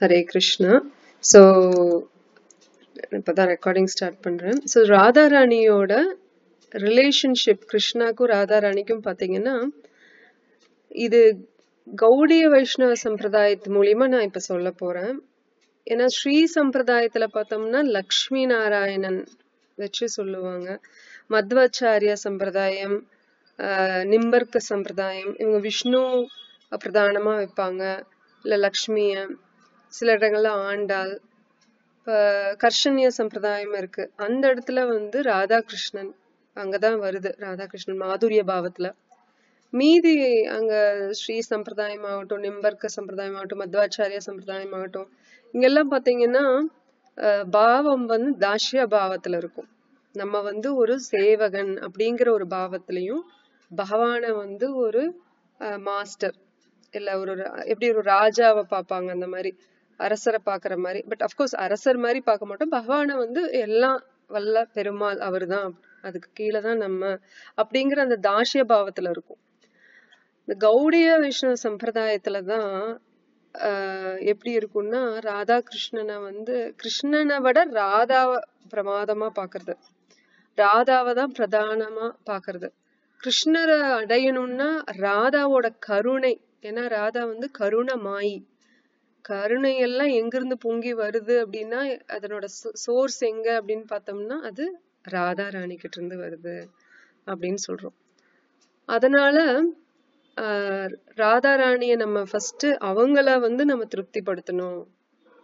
Hare Krishna. So, இப்பதான் recording start பண்றேன். So Radha ராணியோட relationship கிருஷ்ணாக்கும் Radha ராணிக்கும் பாத்தீங்கன்னா இது கௌடிய வைஷ்ணவ சம்பிரதாயத்து மூலியமா நான் இப்ப சொல்ல போறேன். ஏன்னா ஸ்ரீ சம்பிரதாயத்துல பார்த்தோம்னா லக்ஷ்மி நாராயணன் வச்சு சொல்லுவாங்க. மத்வாச்சாரிய சம்பிரதாயம், நிம்பர்க்க சம்பிரதாயம், இவங்க விஷ்ணு பிரதானமா வைப்பாங்க, இல்ல லக்ஷ்மிய, சில இடங்கள்ல ஆண்டாள். கர்ஷன்ய சம்பிரதாயம் இருக்கு, அந்த இடத்துல வந்து ராதாகிருஷ்ணன் அங்கதான் வருது. ராதாகிருஷ்ணன் மாதுரிய பாவத்துல. மீதி அங்க ஸ்ரீ சம்பிரதாயம் ஆகட்டும், நிம்பர்க்க சம்பிரதாயம் ஆகட்டும், மத்வாச்சாரிய சம்பிரதாயம் ஆகட்டும், இங்கெல்லாம் பாத்தீங்கன்னா பாவம் வந்து தாஷ்ய பாவத்துல இருக்கும். நம்ம வந்து ஒரு சேவகன் அப்படிங்கிற ஒரு பாவத்திலையும், பகவான வந்து ஒரு மாஸ்டர் இல்ல ஒரு எப்படி ஒரு ராஜாவை பார்ப்பாங்க, அந்த மாதிரி அரசரை பாக்குற மாதிரி. பட் அப்கோர்ஸ் அரசர் மாதிரி பார்க்க மாட்டோம். பகவானை வந்து எல்லாம் வல்ல பெருமாள் அவர்தான், அதுக்கு கீழே தான் நம்ம அப்படிங்கிற அந்த தாஷ்ய பாவத்துல இருக்கும். இந்த கௌடிய வைஷ்ணவ சம்பிரதாயத்துலதான் எப்படி இருக்கும்னா ராதாகிருஷ்ணனை வந்து கிருஷ்ணனை விட ராதாவை பிரமாதமா பாக்குறது, ராதாவை தான் பிரதானமா பாக்குறது. கிருஷ்ணரை அடையணும்னா ராதாவோட கருணை, ஏன்னா ராதா வந்து கருணமாயி, கருணை எல்லாம் எங்கிருந்து பொங்கி வருது அப்படின்னா அதனோட சோர்ஸ் எங்க அப்படின்னு பார்த்தோம்னா அது ராதா ராணி கிட்ட இருந்து வருது அப்படின்னு சொல்றோம். அதனால ராதா ராணிய நம்ம ஃபர்ஸ்ட் அவங்கள வந்து நம்ம திருப்திப்படுத்தணும்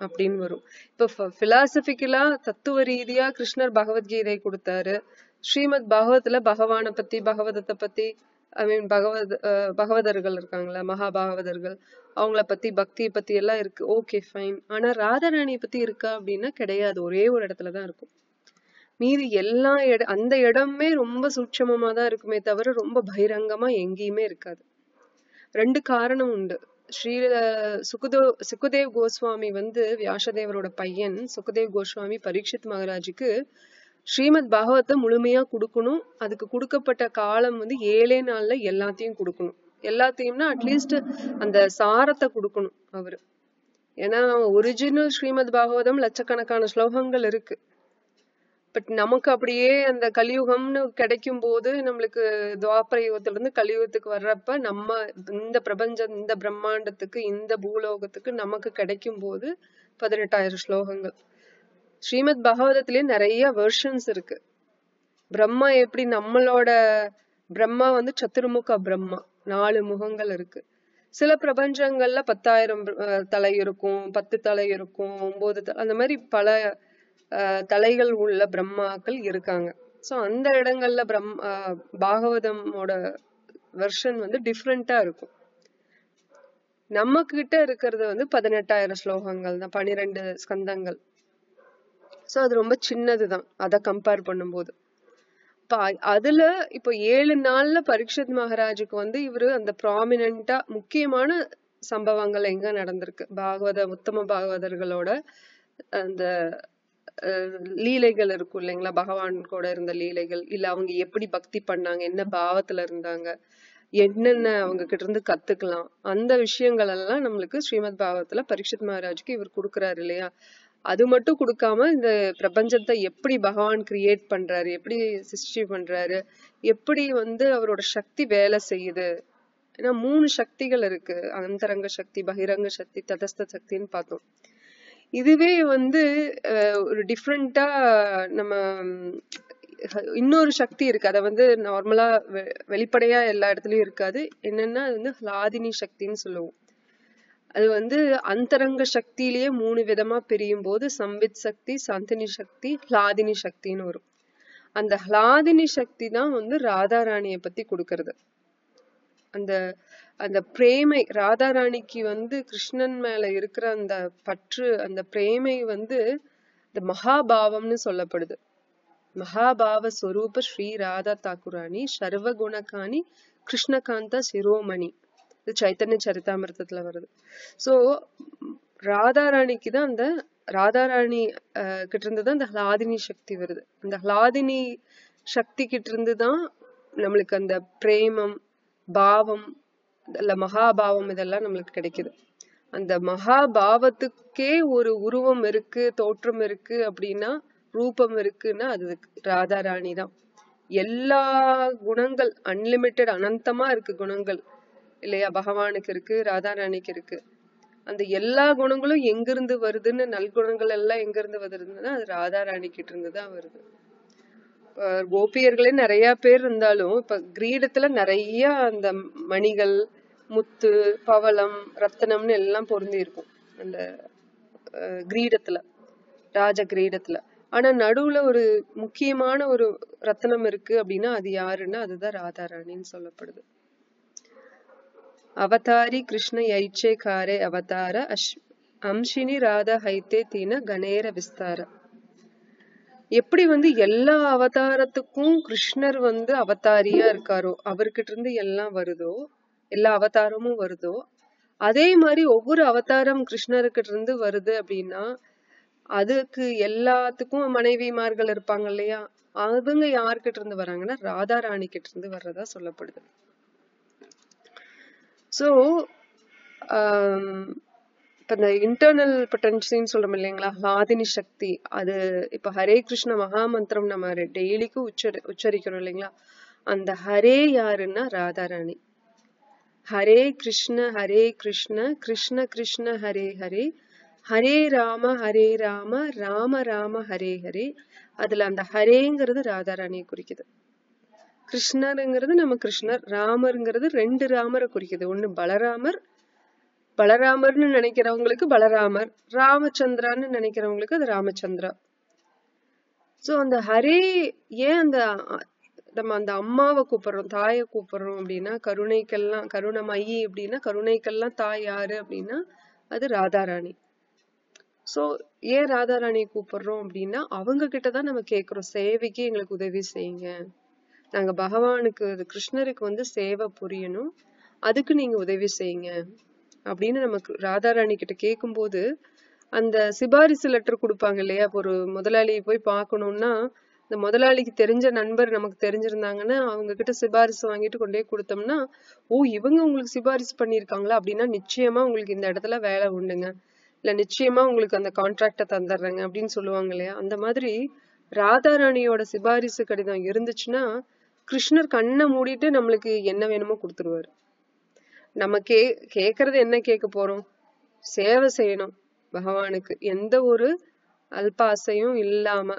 அப்படின்னு வரும். இப்ப பிலாசபிக்கலா தத்துவ ரீதியா கிருஷ்ணர் பகவத்கீதை கொடுத்தாரு. ஸ்ரீமத் பாகவத்துல பகவானை பத்தி, பகவதத்தை பத்தி, ஐ மீன் பகவதர்கள் இருக்காங்களா, மகாபாகவதர்கள், அவங்கள பத்தி, பக்தியை பத்தி எல்லாம் இருக்கு. Okay fine. ஆனா ராதாராணியை பத்தி இருக்கா அப்படின்னா கிடையாது. ஒரே ஒரு இடத்துலதான் இருக்கும். மீதி எல்லா அந்த இடமே ரொம்ப சூட்சமமா தான் இருக்குமே தவிர ரொம்ப பகிரங்கமா எங்கேயுமே இருக்காது. ரெண்டு காரணம் உண்டு. சுகதேவ் கோஸ்வாமி வந்து வியாசதேவரோட பையன். சுகதேவ் கோஸ்வாமி பரீட்சித் மகாராஜுக்கு ஸ்ரீமத் பாகவத்தை முழுமையா கொடுக்கணும். அதுக்கு கொடுக்கப்பட்ட காலம் வந்து 7 நாள்ல எல்லாத்தையும் கொடுக்கணும். எல்லாத்தையும்னா அட்லீஸ்ட் அந்த சாரத்தை கொடுக்கணும் அவரு. ஏன்னா ஒரிஜினல் ஸ்ரீமத் பாகவதம் லட்சக்கணக்கான ஸ்லோகங்கள் இருக்கு. பட் நமக்கு அப்படியே அந்த கலியுகம்னு கிடைக்கும் போது, நம்மளுக்கு துவாபர யுகத்துல இருந்து கலியுகத்துக்கு வர்றப்ப நம்ம இந்த பிரபஞ்சம், இந்த பிரம்மாண்டத்துக்கு, இந்த பூலோகத்துக்கு நமக்கு கிடைக்கும் போது 18,000 ஸ்லோகங்கள். ஸ்ரீமத் பகவதத்திலேயே நிறைய வெர்ஷன்ஸ் இருக்கு. பிரம்மா எப்படி நம்மளோட பிரம்மா வந்து சத்துர்முக பிரம்மா, 4 முகங்கள் இருக்கு. சில பிரபஞ்சங்கள்ல 10,000 தலை இருக்கும், 10 தலை இருக்கும், 9 தலை, அந்த மாதிரி பல தலைகள் உள்ள பிரம்மாக்கள் இருக்காங்க. சோ அந்த இடங்கள்ல பாகவதமோட வெர்ஷன் வந்து டிஃப்ரெண்டா இருக்கும். நம்ம கிட்ட இருக்கிறது வந்து 18,000 ஸ்லோகங்கள் தான், 12 ஸ்கந்தங்கள். சோ அது ரொம்ப சின்னதுதான் அதை கம்பேர் பண்ணும்போது. அதுல இப்போ 7 நாள்ல பரீட்சித் மகாராஜுக்கு வந்து இவரு அந்த ப்ராமினென்ட்டா முக்கியமான சம்பவங்கள் எங்க நடந்திருக்கு, உத்தம பாகவதர்களோட அந்த லீலைகள் இருக்கும் இல்லைங்களா, பகவான் கூட இருந்த லீலைகள், இல்ல அவங்க எப்படி பக்தி பண்ணாங்க, என்ன பாவத்துல இருந்தாங்க, என்னென்ன அவங்க கிட்ட இருந்து கத்துக்கலாம், அந்த விஷயங்கள் எல்லாம் நம்மளுக்கு ஸ்ரீமத் பாகவத்துல பரீட்சித் மகாராஜுக்கு இவர் கொடுக்குறாரு இல்லையா. அது மட்டும் கொடுக்காம இந்த பிரபஞ்சத்தை எப்படி பகவான் கிரியேட் பண்றாரு, எப்படி சிருஷ்டி பண்றாரு, எப்படி வந்து அவரோட சக்தி வேலை செய்யுது. ஏன்னா 3 சக்திகள் இருக்கு, அந்தரங்க சக்தி, பகிரங்க சக்தி, ததஸ்த சக்தின்னு பார்த்தோம். இதுவே வந்து ஒரு டிஃப்ரெண்டா நம்ம இன்னொரு சக்தி இருக்கு. அதை வந்து நார்மலா வெளிப்படையா எல்லா இடத்துலயும் இருக்காது. என்னன்னா அது வந்து ஹ்லாதினி சக்தின்னு சொல்லுவோம். அது வந்து அந்தரங்க சக்தியிலேயே 3 விதமா பிரியும் போது சம்வித் சக்தி, சாந்தினி சக்தி, ஹ்லாதினி சக்தின்னு வரும். அந்த ஹ்லாதினி சக்தி தான் வந்து ராதா ராணிய பத்தி கொடுக்கறது. அந்த அந்த பிரேமை, ராதா ராணிக்கு வந்து கிருஷ்ணன் மேல இருக்கிற அந்த பற்று, அந்த பிரேமை வந்து இந்த மகாபாவம்னு சொல்லப்படுது. மகாபாவ ஸ்வரூப ஸ்ரீ ராதா தாக்குராணி சர்வ குணகாணி கிருஷ்ணகாந்தா சிரோமணி, இது சைத்தன்ய சரிதாமிர்தத்துல வருது. சோ ராதா ராணிக்கு தான் அந்த ராதா ராணி கிட்ட இருந்துதான் அந்த ஹ்லாதினி சக்தி வருது. அந்த ஹ்லாதினி சக்தி கிட்ட இருந்துதான் நம்மளுக்கு அந்த பிரேமம், பாவம், இல்ல மகாபாவம், இதெல்லாம் நம்மளுக்கு கிடைக்குது. அந்த மகாபாவத்துக்கே ஒரு உருவம் இருக்கு, தோற்றம் இருக்கு அப்படின்னா, ரூபம் இருக்குன்னா அது ராதாராணி தான். எல்லா குணங்கள் அன்லிமிட்டெட், அனந்தமா இருக்கு குணங்கள் இல்லையா, பகவானுக்கு இருக்கு, ராதாராணிக்கு இருக்கு. அந்த எல்லா குணங்களும் எங்கிருந்து வருதுன்னு, நல்குணங்கள் எல்லாம் எங்கிருந்து வருதுன்னா அது ராதாராணி கிட்ட இருந்துதான் வருது. கோபியர்களே நிறைய பேர் இருந்தாலும் இப்ப கிரீடத்துல நிறைய அந்த மணிகள், முத்து, பவளம், ரத்தனம்னு எல்லாம் பொருந்தி இருக்கும் அந்த கிரீடத்துல, ராஜ கிரீடத்துல. ஆனா நடுவுல ஒரு முக்கியமான ஒரு ரத்தனம் இருக்கு அப்படின்னா அது யாருன்னா அதுதான் ராதாராணின்னு சொல்லப்படுது. அவதாரி கிருஷ்ண யைச்சே காரே அவதார அம்ஷினி ராதா ஹைத்தே தீன கணேர விஸ்தார. எப்படி எல்லா அவதாரத்துக்கும் கிருஷ்ணர் அவதாரியா இருக்காரோ, அவர்கிட்ட இருந்து எல்லாம் வருதோ, எல்லா அவதாரமும் வருதோ, அதே மாதிரி ஒவ்வொரு அவதாரம் கிருஷ்ணர்கிட்ட இருந்து வருது அப்படின்னா அதுக்கு எல்லாத்துக்கும் மனைவிமார்கள் இருப்பாங்க இல்லையா, அவங்க யார்கிட்ட இருந்து வராங்கன்னா ராதாராணி கிட்ட இருந்து வர்றதா சொல்லப்படுது. சோ இப்ப இந்த இன்டர்னல் பொட்டன்சின்னு சொல்றோம் இல்லைங்களா, ஆதினி சக்தி, அது இப்ப ஹரே கிருஷ்ண மகாமந்திரம் நம்ம டெய்லிக்கும் உச்சரிக்கிறோம் இல்லைங்களா, அந்த ஹரே யாருன்னா ராதாராணி. ஹரே கிருஷ்ண கிருஷ்ண கிருஷ்ண ஹரே ஹரே, ஹரே ராம ராம ராம ஹரே ஹரே. அதுல அந்த ஹரேங்கிறது ராதாராணியை குறிக்குது. கிருஷ்ணருங்கிறது நம்ம கிருஷ்ணர், ராமருங்கிறது ரெண்டு ராமரை குறிக்குது. ஒண்ணு பலராமர்னு நினைக்கிறவங்களுக்கு பலராமர், ராமச்சந்திரான்னு நினைக்கிறவங்களுக்கு அது ராமச்சந்திரா. சோ அந்த ஹரே ஏன் நம்ம அந்த அம்மாவை கூப்பிடுறோம், தாயை கூப்பிடுறோம் அப்படின்னா, கருணைக்கெல்லாம் கருணமயி அப்படின்னா, கருணைக்கெல்லாம் தாய் யாரு அப்படின்னா அது ராதாராணி. சோ ஏன் ராதாராணியை கூப்பிடுறோம் அப்படின்னா அவங்க கிட்டதான் நம்ம கேக்குறோம், சேவைக்கு எங்களுக்கு உதவி செய்யுங்க, நாங்க பகவானுக்கு கிருஷ்ணருக்கு சேவை புரியணும், அதுக்கு நீங்க உதவி செய்யுங்க அப்படின்னு நமக்கு ராதாராணி கிட்ட கேட்கும் போது அந்த சிபாரிசு லெட்டர் கொடுப்பாங்க இல்லையா. ஒரு முதலாளியை போய் பார்க்கணும்னா இந்த முதலாளிக்கு தெரிஞ்ச நண்பர் நமக்கு தெரிஞ்சிருந்தாங்கன்னா அவங்க கிட்ட சிபாரிசு வாங்கிட்டு கொண்டே கொடுத்தோம்னா, ஓ இவங்க உங்களுக்கு சிபாரிசு பண்ணிருக்காங்களா அப்படின்னா நிச்சயமா உங்களுக்கு இந்த இடத்துல வேலை உண்டுங்க, இல்ல நிச்சயமா உங்களுக்கு அந்த கான்ட்ராக்ட தந்துடுறாங்க அப்படின்னு சொல்லுவாங்க இல்லையா. அந்த மாதிரி ராதாராணியோட சிபாரிசு கடிதம் இருந்துச்சுன்னா கிருஷ்ணர் கண்ணை மூடிட்டு நம்மளுக்கு என்ன வேணுமோ கொடுத்துருவாரு. நம்ம கேக்குறது என்ன கேட்க போறோம், சேவை செய்யணும் பகவானுக்கு, எந்த ஒரு அல்ப ஆசையும் இல்லாம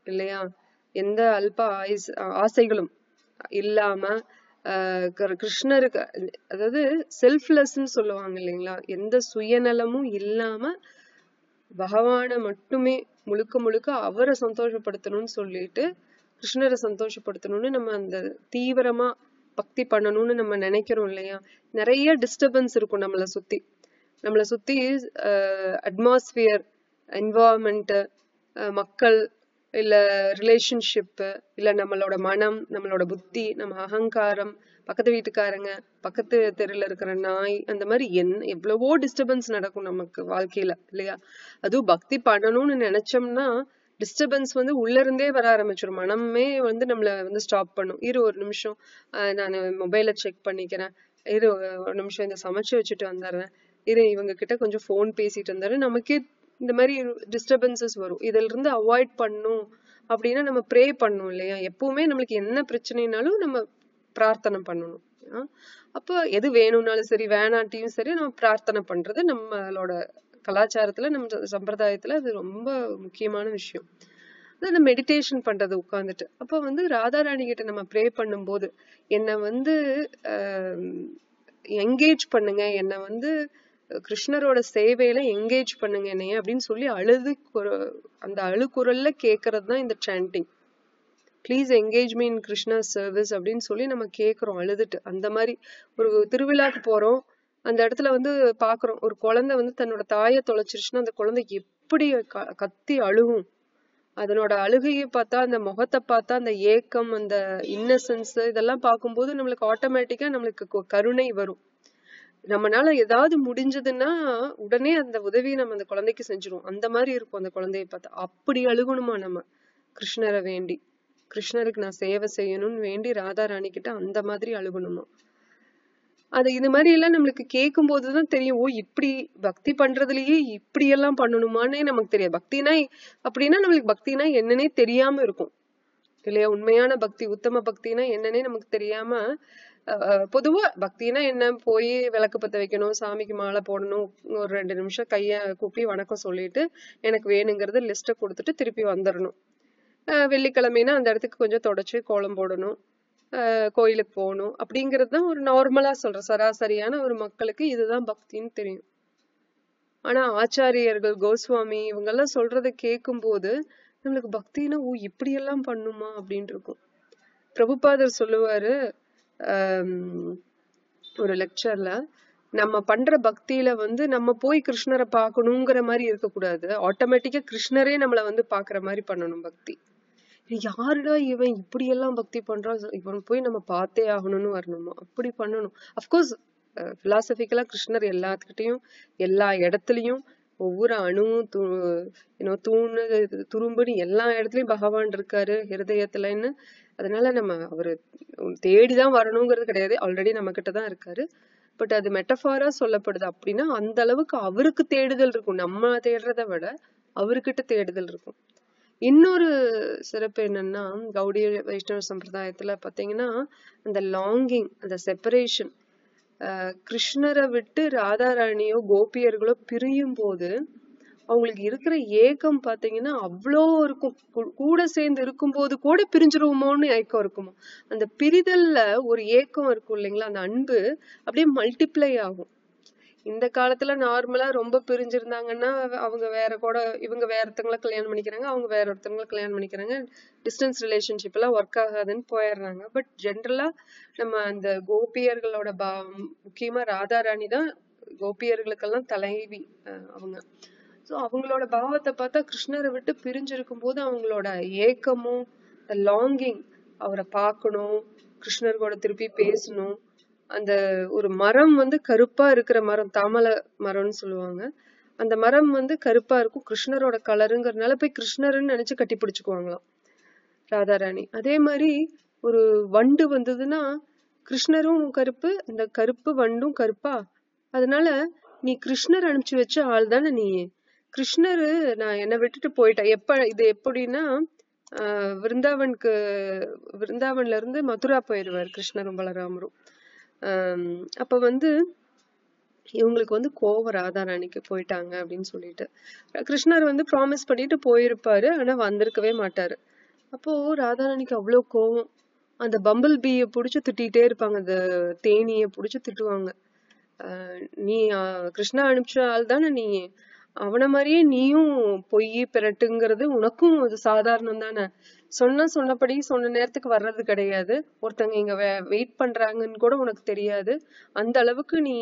இல்லையா, எந்த அல்ப ஆசைகளும் இல்லாம கிருஷ்ணருக்கு, அதாவது செல்ஃப்லெஸ்ன்னு சொல்லுவாங்க இல்லைங்களா, எந்த சுயநலமும் இல்லாம பகவானை மட்டுமே முழுக்க முழுக்க அவரை சந்தோஷப்படுத்தணும்னு சொல்லிட்டு கிருஷ்ணரை சந்தோஷப்படுத்தணும்னு நம்ம அந்த தீவிரமா பக்தி பண்ணணும்னு நம்ம நினைக்கிறோம் இல்லையா. நிறைய டிஸ்டர்பன்ஸ் இருக்கும் நம்மளை சுத்தி அட்மாஸ்பியர், என்வாயர்மெண்ட், மக்கள், இல்ல ரிலேஷன்ஷிப், இல்ல நம்மளோட மனம், நம்மளோட புத்தி, நம்ம அகங்காரம், பக்கத்து வீட்டுக்காரங்க, பக்கத்து தெருல இருக்கிற நாய், அந்த மாதிரி எவ்வளவோ டிஸ்டர்பன்ஸ் நடக்கும் நமக்கு வாழ்க்கையில இல்லையா. அதுவும் பக்தி பண்ணணும்னு நினைச்சோம்னா டிஸ்டர்பன்ஸ் உள்ள இருந்தே வர ஆரம்பிச்சிடும். மனமே நம்மள ஸ்டாப் பண்ணும். ஒரு நிமிஷம் நான் மொபைலை செக் பண்ணிக்கிறேன், ஒரு நிமிஷம் இந்த சமைச்சு வச்சுட்டு வந்துடுறேன், இவங்க கிட்ட கொஞ்சம் போன் பேசிட்டு வந்துடுறேன். நமக்கே இந்த மாதிரி டிஸ்டர்பன்சஸ் வரும். இதுல இருந்து அவாய்ட் பண்ணும் அப்படின்னா நம்ம ப்ரே பண்ணணும் இல்லையா. எப்பவுமே நம்மளுக்கு என்ன பிரச்சனைனாலும் நம்ம பிரார்த்தனை பண்ணணும். அப்போ எது வேணும்னாலும் சரி வேணாட்டியும் சரி நம்ம பிரார்த்தனை பண்றது நம்மளோட கலாச்சாரத்துல, நம்ம சம்பிரதாயத்துல அது ரொம்ப முக்கியமான விஷயம். அந்த மெடிடேஷன் பண்றது உட்கார்ந்துட்டு அப்ப ராதாராணி கிட்ட நம்ம ப்ரே பண்ணும் போது என்ன என்கேஜ் பண்ணுங்க, என்ன கிருஷ்ணரோட சேவையில என்கேஜ் பண்ணுங்க என்னைய அப்படின்னு சொல்லி அந்த அழுக்குரல்ல கேக்குறது தான் இந்த sanding. Please engage me in Krishna service அப்படின்னு சொல்லி நம்ம கேக்குறோம் அழுதுட்டு. அந்த மாதிரி ஒரு திருவிழாக்கு போறோம், அந்த இடத்துல பாக்குறோம் ஒரு குழந்தை தன்னோட தாயை தொலைச்சிருச்சுன்னா அந்த குழந்தை எப்படி கத்தி அழுகும். அதனோட அழுகையை பார்த்தா, அந்த முகத்தை பார்த்தா, அந்த ஏக்கம், அந்த இன்னசென்ஸ் இதெல்லாம் பார்க்கும்போது நம்மளுக்கு ஆட்டோமேட்டிக்கா நம்மளுக்கு கருணை வரும். நம்மளால ஏதாவது முடிஞ்சதுன்னா உடனே அந்த உதவியை நம்ம அந்த குழந்தைக்கு செஞ்சிருவோம். அந்த மாதிரி இருக்கும் அந்த குழந்தைய பார்த்தா. அப்படி அழுகணுமா நம்ம கிருஷ்ணரை வேண்டி, கிருஷ்ணருக்கு நான் சேவை செய்யணும்னு வேண்டி ராதா ராணி கிட்ட அந்த மாதிரி அழுகணுமா. அது இது மாதிரி எல்லாம் நம்மளுக்கு கேட்கும் போதுதான் தெரியும், ஓ இப்படி பக்தி பண்றதுலயே இப்படி எல்லாம் பண்ணணுமான்னே நமக்கு தெரியாது. பக்தினா அப்படின்னா நம்மளுக்கு பக்தினா என்னன்னே தெரியாம இருக்கும் இல்லையா? உண்மையான பக்தி, உத்தம பக்தினா என்னன்னே நமக்கு தெரியாம, பொதுவா பக்தினா என்ன, போய் விளக்கு பத்த வைக்கணும், சாமிக்கு மாலை போடணும், ஒரு 2 நிமிஷம் கைய கூப்பி வணக்கம் சொல்லிட்டு எனக்கு வேணுங்கிறது லிஸ்ட்டை கொடுத்துட்டு திருப்பி வந்துடணும். வெள்ளிக்கிழமைனா அந்த இடத்துக்கு கொஞ்சம் தொடச்சு கோலம் போடணும், கோயிலுக்கு போகணும், அப்படிங்கிறது தான் ஒரு நார்மலா சொல்ற சராசரியான ஒரு மக்களுக்கு இதுதான் பக்தின்னு தெரியும். ஆனா ஆச்சாரியர்கள், கோஸ்வாமி இவங்கெல்லாம் சொல்றதை கேட்கும் போது நம்மளுக்கு பக்தினா ஓ இப்படி எல்லாம் பண்ணுமா அப்படின்னு இருக்கும். பிரபுபாதர் சொல்லுவாரு ஒரு லெக்சர்ல, நம்ம பண்ற பக்தியில நம்ம போய் கிருஷ்ணரை பார்க்கணுங்கிற மாதிரி இருக்கக்கூடாது, ஆட்டோமேட்டிக்கா கிருஷ்ணரே நம்மளை பாக்குற மாதிரி பண்ணணும் பக்தி. யாருடா இவன் இப்படி எல்லாம் பக்தி பண்றான், இவன் போய் நம்ம பார்த்தே ஆகணும்னு வரணுமா, அப்படி பண்ணணும். அப்கோர்ஸ் பிலாசபிக்கலா கிருஷ்ணர் எல்லாத்துக்கிட்டையும் எல்லா இடத்துலயும் ஒவ்வொரு அணுவும் தூணு துரும்புன்னு எல்லா இடத்துலயும் பகவான் இருக்காரு ஹிருதயத்துலன்னு. அதனால நம்ம அவரு தேடிதான் வரணுங்கிறது கிடையாது, ஆல்ரெடி நம்ம கிட்டதான் இருக்காரு. பட் அது மெட்டஃபாரா சொல்லப்படுது. அப்படின்னா அந்த அளவுக்கு அவருக்கு தேடுதல் இருக்கும், நம்ம தேடுறதை விட அவர்கிட்ட தேடுதல் இருக்கும். இன்னொரு சிறப்பு என்னன்னா, கௌடிய வைஷ்ணவ சம்பிரதாயத்துல பாத்தீங்கன்னா அந்த லாங்கிங், அந்த செப்பரேஷன், கிருஷ்ணரை விட்டு ராதாராணியோ கோபியர்களோ பிரியும் போது அவங்களுக்கு இருக்கிற ஏக்கம் பாத்தீங்கன்னா அவ்வளோ இருக்கும். கூட சேர்ந்து இருக்கும் போது கூட பிரிஞ்சிருவோமோன்னு ஏக்கம் இருக்குமோ, அந்த பிரிதல்ல ஒரு ஏக்கம் இருக்கும் இல்லைங்களா, அந்த அன்பு அப்படியே மல்டிப்ளை ஆகும். இந்த காலத்துல நார்மலா ரொம்ப பிரிஞ்சிருந்தாங்கன்னா அவங்க வேற கூட, இவங்க வேற ஒருத்தவங்களை கல்யாணம் பண்ணிக்கிறாங்க, அவங்க வேற ஒருத்தவங்களை கல்யாணம் பண்ணிக்கிறாங்க, டிஸ்டன்ஸ் ரிலேஷன்ஷிப் எல்லாம் ஒர்க் ஆகாதுன்னு போயிடுறாங்க. பட் ஜென்ரலா நம்ம அந்த கோபியர்களோட முக்கியமா ராதாராணி தான் கோபியர்களுக்கெல்லாம் தலைவி அவங்க. சோ அவங்களோட பாவத்தை பார்த்தா கிருஷ்ணரை விட்டு பிரிஞ்சிருக்கும் போது அவங்களோட ஏக்கமும் லாங்கிங், அவரை பார்க்கணும், கிருஷ்ணர் கூட திருப்பி பேசணும். அந்த ஒரு மரம் கருப்பா இருக்கிற மரம், தாமலை மரம்னு சொல்லுவாங்க, அந்த மரம் கருப்பா இருக்கும், கிருஷ்ணரோட கலருங்கிறதுனால போய் கிருஷ்ணர்னு நினைச்சு கட்டி பிடிச்சுக்குவாங்களாம் ராதாராணி. அதே மாதிரி ஒரு வண்டு வந்ததுன்னா கிருஷ்ணரும் கருப்பு, இந்த கருப்பு வண்டும் கருப்பா, அதனால நீ கிருஷ்ணர் அனுப்பிச்சு வச்ச ஆள் தானே நீ, கிருஷ்ணரு நான் என்னை விட்டுட்டு போயிட்டேன். இது எப்படின்னா விருந்தாவன்ல இருந்து மதுரா போயிடுவார் கிருஷ்ணரும் பலராமரும். அப்ப இவங்களுக்கு கோவம் ராதாராணிக்கு போயிட்டாங்க அப்படின்னு சொல்லிட்டு கிருஷ்ணர் ப்ராமிஸ் பண்ணிட்டு போயிருப்பாரு, ஆனா வந்திருக்கவே மாட்டாரு. அப்போ ராதாராணிக்கு அவ்வளவு கோவம், அந்த பம்பிள் பீய புடிச்சு திட்டிகிட்டே இருப்பாங்க, அந்த தேனிய புடிச்சு திட்டுவாங்க. நீ கிருஷ்ணா அனுப்பிச்ச ஆள் தானே நீ, அவன மாதிரியே நீயும் பொய் பிறட்டுங்கிறது உனக்கும் அது சாதாரணம் தானே, சொன்னபடி சொன்ன நேரத்துக்கு வர்றது கிடையாது, ஒருத்தங்க இங்க வெயிட் பண்றாங்கன்னு கூட உனக்கு தெரியாது, அந்த அளவுக்கு நீ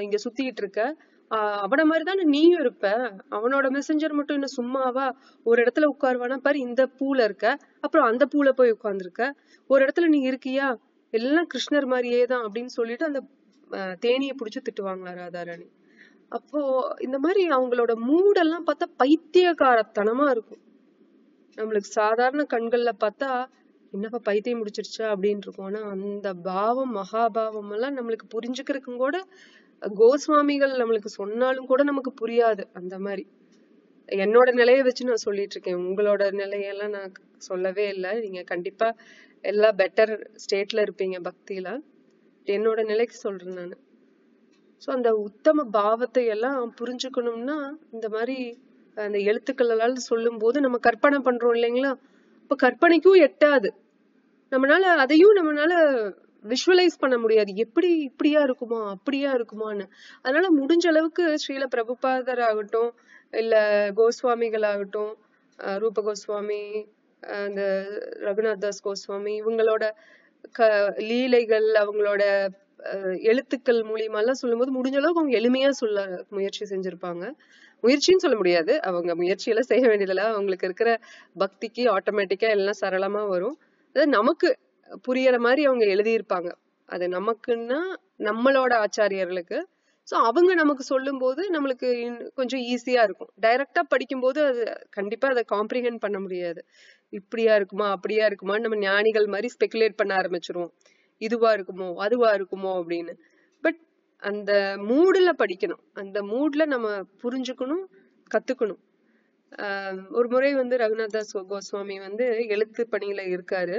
இங்க சுத்திட்டு இருக்க, அவன மாதிரிதானே நீயும் இருப்ப, அவனோட மெசஞ்சர் மட்டும் இன்னும் சும்மாவா ஒரு இடத்துல உட்காருவானா பாரு, இந்த பூல இருக்க, அப்புறம் அந்த பூல போய் உட்கார்ந்துருக்க, ஒரு இடத்துல நீ இருக்கியா, எல்லாம் கிருஷ்ணர் மாதிரியே தான் அப்படின்னு சொல்லிட்டு அந்த தேனிய புடிச்சு திட்டுவாங்களா ராதாராணி. அப்போ இந்த மாதிரி அவங்களோட மூடெல்லாம் பார்த்தா பைத்தியக்காரத்தனமா இருக்கும். நம்மளுக்கு சாதாரண கண்கள்ல பார்த்தா என்னப்பா பைத்தியம் முடிச்சிருச்சா அப்படின்னு இருக்கும், ஆனா அந்த பாவம் மகாபாவம் எல்லாம் நம்மளுக்கு புரிஞ்சுக்கிறதுக்கும் கூட கோஸ்வாமிகள் நம்மளுக்கு சொன்னாலும் கூட நமக்கு புரியாது. அந்த மாதிரி என்னோட நிலைய வச்சு நான் சொல்லிட்டு இருக்கேன், உங்களோட நிலையெல்லாம் நான் சொல்லவே இல்லை, நீங்க கண்டிப்பா எல்லாம் பெட்டர் ஸ்டேட்ல இருப்பீங்க பக்தியில, என்னோட நிலைக்கு சொல்றேன் நானு. சோ அந்த உத்தம பாவத்தை எல்லாம் புரிஞ்சுக்கணும்னா இந்த மாதிரி அந்த எழுத்துக்கள் எல்லாம் சொல்லும் போது நம்ம கற்பனை பண்றோம் இல்லைங்களா, இப்ப கற்பனைக்கும் எட்டாது, நம்மளால விஷுவலைஸ் பண்ண முடியாது, எப்படி இப்படியா இருக்குமா அப்படியா இருக்குமான்னு. அதனால முடிஞ்ச அளவுக்கு ஸ்ரீல பிரபுபாதர் ஆகட்டும், இல்ல கோஸ்வாமிகள் ஆகட்டும், ரூப கோஸ்வாமி, அந்த ரகுநாத் தாஸ் கோஸ்வாமி, இவங்களோட லீலைகள், அவங்களோட எழுத்துக்கள் மூலியமா எல்லாம் சொல்லும் போது முடிஞ்ச அளவுக்கு அவங்க எளிமையா சொல்ல முயற்சி செஞ்சிருப்பாங்க. முயற்சின்னு சொல்ல முடியாது, அவங்க முயற்சியெல்லாம் செய்ய வேண்டியதில்ல, அவங்களுக்கு இருக்கிற பக்திக்கு ஆட்டோமேட்டிக்கா எல்லாம் சரளமா வரும். அதாவது நமக்கு புரியற மாதிரி அவங்க எழுதியிருப்பாங்க, அது நமக்குன்னா நம்மளோட ஆச்சாரியர்களுக்கு. சோ அவங்க நமக்கு சொல்லும் போது நம்மளுக்கு கொஞ்சம் ஈஸியா இருக்கும். டைரக்டா படிக்கும் போது அது கண்டிப்பா அதை காம்ப்ரிஹெண்ட் பண்ண முடியாது, இப்படியா இருக்குமா அப்படியா இருக்குமான்னு நம்ம ஞானிகள் மாதிரி ஸ்பெகுலேட் பண்ண ஆரம்பிச்சிருவோம், இதுவா இருக்குமோ அதுவா இருக்குமோ அப்படின்னு. அந்த மூடுல படிக்கணும், அந்த மூட்ல நம்ம புரிஞ்சுக்கணும், கத்துக்கணும். ஒரு முறை வந்து ரகுநாதாஸ் கோஸ்வாமி வந்து எழுத்து பணியில இருக்காரு.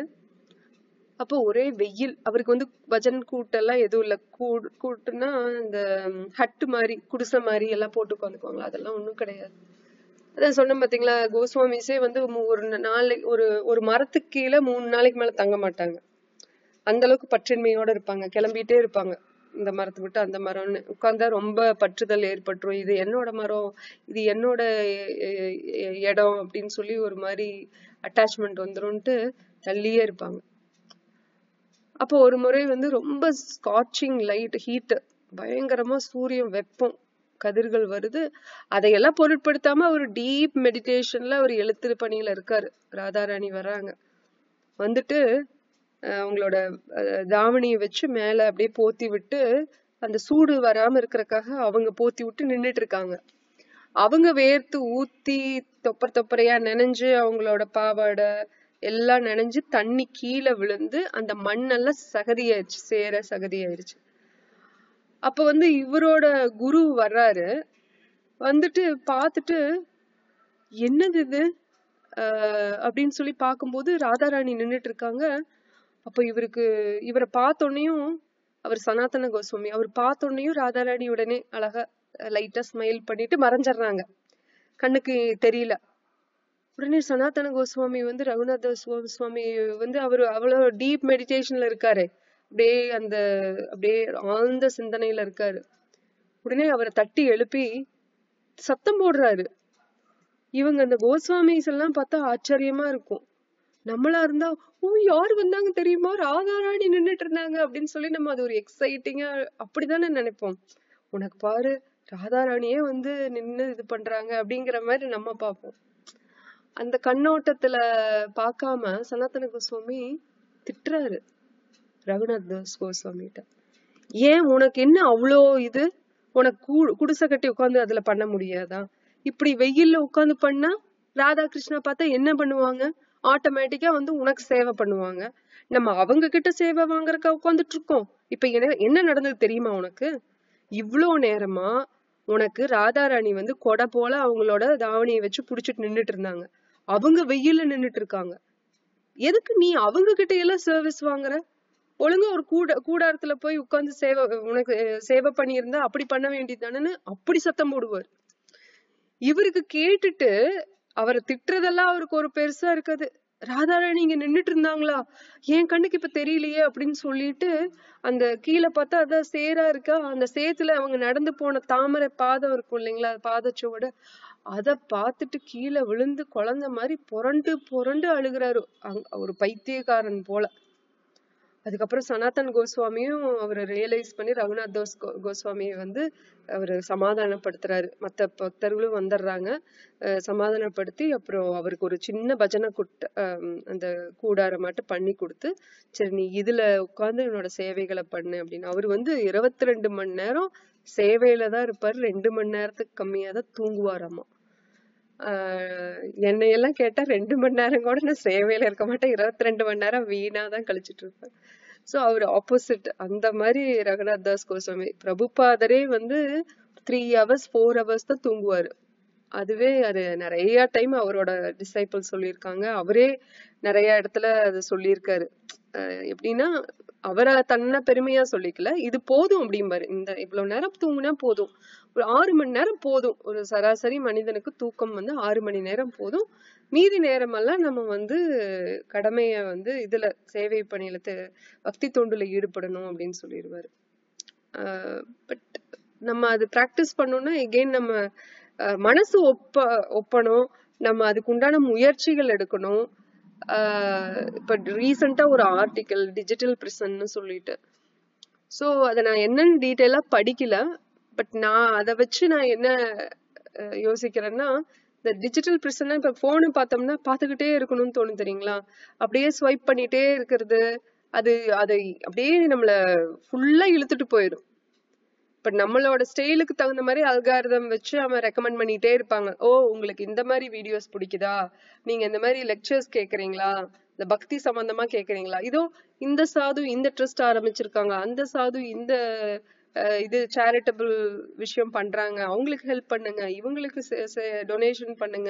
அப்போ ஒரே வெயில். அவருக்கு வந்து பஜன் கூட்டெல்லாம் எதுவும் இல்ல. கூட்டுன்னா இந்த ஹட்டு மாதிரி குடிசை மாதிரி எல்லாம் போட்டு உட்காந்துக்குவாங்க, அதெல்லாம் ஒண்ணும் கிடையாது. அதான் சொன்னேன் பாத்தீங்களா, கோஸ்வாமிஸே வந்து ஒரு நாளைக்கு ஒரு மரத்துக்கு கீழே 3 நாளைக்கு மேல தங்க மாட்டாங்க. அந்த அளவுக்கு பற்றின்மையோட இருப்பாங்க, கிளம்பிட்டே இருப்பாங்க. இந்த மரத்தை விட்டு அந்த மரம்னு உட்கார்ந்தா ரொம்ப பற்றுதல் ஏற்பட்டுரும். இது என்னோட மரம், இது என்னோட இடம் அப்படின்னு சொல்லி ஒரு மாதிரி அட்டாச்மெண்ட் வந்துரும்ட்டு தள்ளியே இருப்பாங்க. அப்போ ஒரு முறை வந்து ரொம்ப ஸ்காட்சிங் லைட் ஹீட், பயங்கரமா சூரியன் வெப்பம், கதிர்கள் வருது. அதையெல்லாம் பொருட்படுத்தாம ஒரு டீப் மெடிடேஷன்ல ஒரு எழுத்து பணியில இருக்காரு. ராதாராணி வர்றாங்க. வந்துட்டு அவங்களோட தாவணியை வச்சு மேல அப்படியே போத்தி விட்டு, அந்த சூடு வராம இருக்கிறதுக்காக அவங்க போத்தி விட்டு நின்றுட்டு இருக்காங்க. அவங்க வேர்த்து ஊத்தி தொப்பரையா நனைஞ்சு, அவங்களோட பாவாடை எல்லாம் நனைஞ்சு தண்ணி கீழே விழுந்து அந்த மண்ணெல்லாம் சகதியாயிருச்சு, சேர சகதியாயிருச்சு. அப்ப வந்து இவரோட குரு வர்றாரு. வந்துட்டு பார்த்துட்டு என்னது இது அப்படின்னு சொல்லி பார்க்கும்போது ராதாராணி நின்றுட்டு இருக்காங்க. அப்ப இவரை பார்த்தோன்னையும், அவர் சனாதன கோஸ்வாமி, அவர் பார்த்தோன்னையும் ராதாராணி உடனே அழகா லைட்டா ஸ்மைல் பண்ணிட்டு மறைஞ்சிடுறாங்க, கண்ணுக்கு தெரியல. உடனே சனாதன கோஸ்வாமி வந்து ரகுநாத சுவாமி வந்து அவர் அவ்வளவு டீப் மெடிடேஷன்ல இருக்காரு, அப்படியே ஆழ்ந்த சிந்தனையில இருக்காரு. உடனே அவரை தட்டி எழுப்பி சத்தம் போடுறாரு. இவங்க அந்த கோஸ்வாமிஸ் எல்லாம் பார்த்தா ஆச்சரியமா இருக்கும். நம்மளா இருந்தா, ஓ யாரு வந்தாங்க தெரியுமா, ராதாராணி நின்னுட்டு இருந்தாங்க அப்படின்னு சொல்லி நம்ம அது ஒரு எக்ஸைட்டிங்கா அப்படிதானே நினைப்போம். உனக்கு பாரு, ராதாராணியே வந்து நின்னு இது பண்றாங்க அப்படிங்கிற மாதிரி நம்ம பார்ப்போம். அந்த கண்ணோட்டத்துல பார்க்காம சனாதன கோஸ்வாமி திட்டுறாரு ரகுநாத் தாஸ் கோஸ்வாமிகிட்ட. ஏன் உனக்கு என்ன அவ்வளோ இது, உனக்கு குடிசை கட்டி உட்காந்து அதுல பண்ண முடியாதா? இப்படி வெயில்ல உட்காந்து பண்ணா ராதா கிருஷ்ணா பார்த்தா என்ன பண்ணுவாங்க? ஆட்டோமேட்டிக்கா வந்து உனக்கு சேவை பண்ணுவாங்க. நம்ம அவங்க கிட்ட சேவை வாங்குறக்கா உட்காந்துட்டு இருக்கோம். இப்ப என்ன நடந்தது தெரியுமா உனக்கு? இவ்வளோ நேரமா உனக்கு ராதாராணி வந்து கொடை போல அவங்களோட தாவணியை வச்சு புடிச்சிட்டு நின்னுட்டு இருந்தாங்க. அவங்க வெயில்ல நின்னுட்டு இருக்காங்க. எதுக்கு நீ அவங்க கிட்ட எல்லாம் சர்வீஸ் வாங்குற? ஒழுங்கா ஒரு கூடாரத்துல போய் உட்கார்ந்து உனக்கு சேவை பண்ணியிருந்தா அப்படி பண்ண வேண்டியதுதானு அப்படி சத்தம் போடுவார். இவருக்கு கேட்டுட்டு அவரை திட்டுறதெல்லாம் அவருக்கு ஒரு பெருசா இருக்காது. ராதாராணி இங்க நின்னுட்டு இருந்தாங்களா, என் கண்ணுக்கு இப்ப தெரியலையே அப்படின்னு சொல்லிட்டு அந்த கீழே பார்த்தா அதான் சேரா இருக்கா, அந்த சேத்துல அவங்க நடந்து போன தாமரை பாதம் இருக்கும் இல்லைங்களா, பாதச்சோட அத பார்த்துட்டு கீழே விழுந்து குழந்தை மாதிரி புரண்டு அழுகுறாரு, ஒரு பைத்தியக்காரன் போல. அதுக்கப்புறம் சனாதன் கோஸ்வாமியும் அவரை ரியலைஸ் பண்ணி ரகுநாத் தாஸ் கோஸ்வாமியை வந்து அவரு சமாதானப்படுத்துறாரு. மத்த பக்தர்களும் வந்துடுறாங்க, சமாதானப்படுத்தி அப்புறம் அவருக்கு ஒரு சின்ன பஜனை அந்த கூடாரம் மட்டும் பண்ணி கொடுத்து, சரி நீ இதுல உட்கார்ந்து என்னோட சேவைகளை பண்ணு அப்படின்னு. அவரு வந்து 22 மணி நேரம் சேவையில தான் இருப்பாரு, 2 மணி நேரத்துக்கு கம்மியா தான் தூங்குவாராமா. என்னையெல்லாம் கேட்டா 2 மணி நேரம் கூட நான் சேவையில இருக்க மாட்டேன், 22 மணி நேரம் வீணாதான் கழிச்சிட்டு இருப்பேன். சோ அவர் ஆப்போசிட். அந்த மாதிரி ரகுநாத் தாஸ் கோஸ்வாமி. பிரபுபாதரே வந்து 3 hours 4 hours தான் தூங்குவாரு. அதுவே அது நிறைய டைம் அவரோட டிசைபிள் சொல்லியிருக்காங்க. அவரே நிறைய இடத்துல அது சொல்லியிருக்காரு. எப்படின்னா அவரை தன்னை பெருமையா சொல்லிக்கல, இது போதும் அப்படிம்பாரு. இந்த இவ்வளவு நேரம் தூங்குனா போதும், ஒரு 6 மணி நேரம் போதும். ஒரு சராசரி மனிதனுக்கு தூக்கம் வந்து 6 மணி நேரம் போதும். மீதி நேரமெல்லாம் நம்ம வந்து கடமைய வந்து இதுல சேவை பணியில பக்தி தொண்டுல ஈடுபடணும் அப்படின்னு சொல்லிடுவாரு. பட் நம்ம அது பிராக்டிஸ் பண்ணோம்னா எகெயின் நம்ம மனசு ஒப்பணும், நம்ம அதுக்கு உண்டான முயற்சிகள் எடுக்கணும். இப்ப ரீசெண்டா ஒரு ஆர்டிக்கல் டிஜிட்டல் பிரிசன்னு சொல்லிட்டு, சோ அத நான் என்னன்னு டீட்டெயிலா படிக்கல. பட் நான் அதை வச்சு நான் என்ன யோசிக்கிறேன்னா, இந்த டிஜிட்டல் பிரிசன்னா இப்ப போனு பார்த்தோம்னா பாத்துக்கிட்டே இருக்கணும்னு தோணும் தெரியுங்களா, அப்படியே ஸ்வைப் பண்ணிட்டே இருக்கிறது, அதை அப்படியே நம்மள ஃபுல்லா இழுத்துட்டு போயிடும். பட் நம்மளோட ஸ்டைலுக்கு தகுந்த மாதிரி அல்காரிதம் வச்சு அவன் ரெக்கமெண்ட் பண்ணிட்டே இருப்பாங்க. ஓ உங்களுக்கு இந்த மாதிரி வீடியோஸ் பிடிக்குதா, நீங்க இந்த மாதிரி லெக்சர்ஸ் கேக்குறீங்களா, இந்த பக்தி சம்பந்தமா கேக்குறீங்களா, இதோ இந்த சாது இந்த ட்ரஸ்ட் ஆரம்பிச்சிருக்காங்க, அந்த சாது இந்த இது சேரிட்டபிள் விஷயம் பண்றாங்க, அவங்களுக்கு ஹெல்ப் பண்ணுங்க, இவங்களுக்கு டொனேஷன் பண்ணுங்க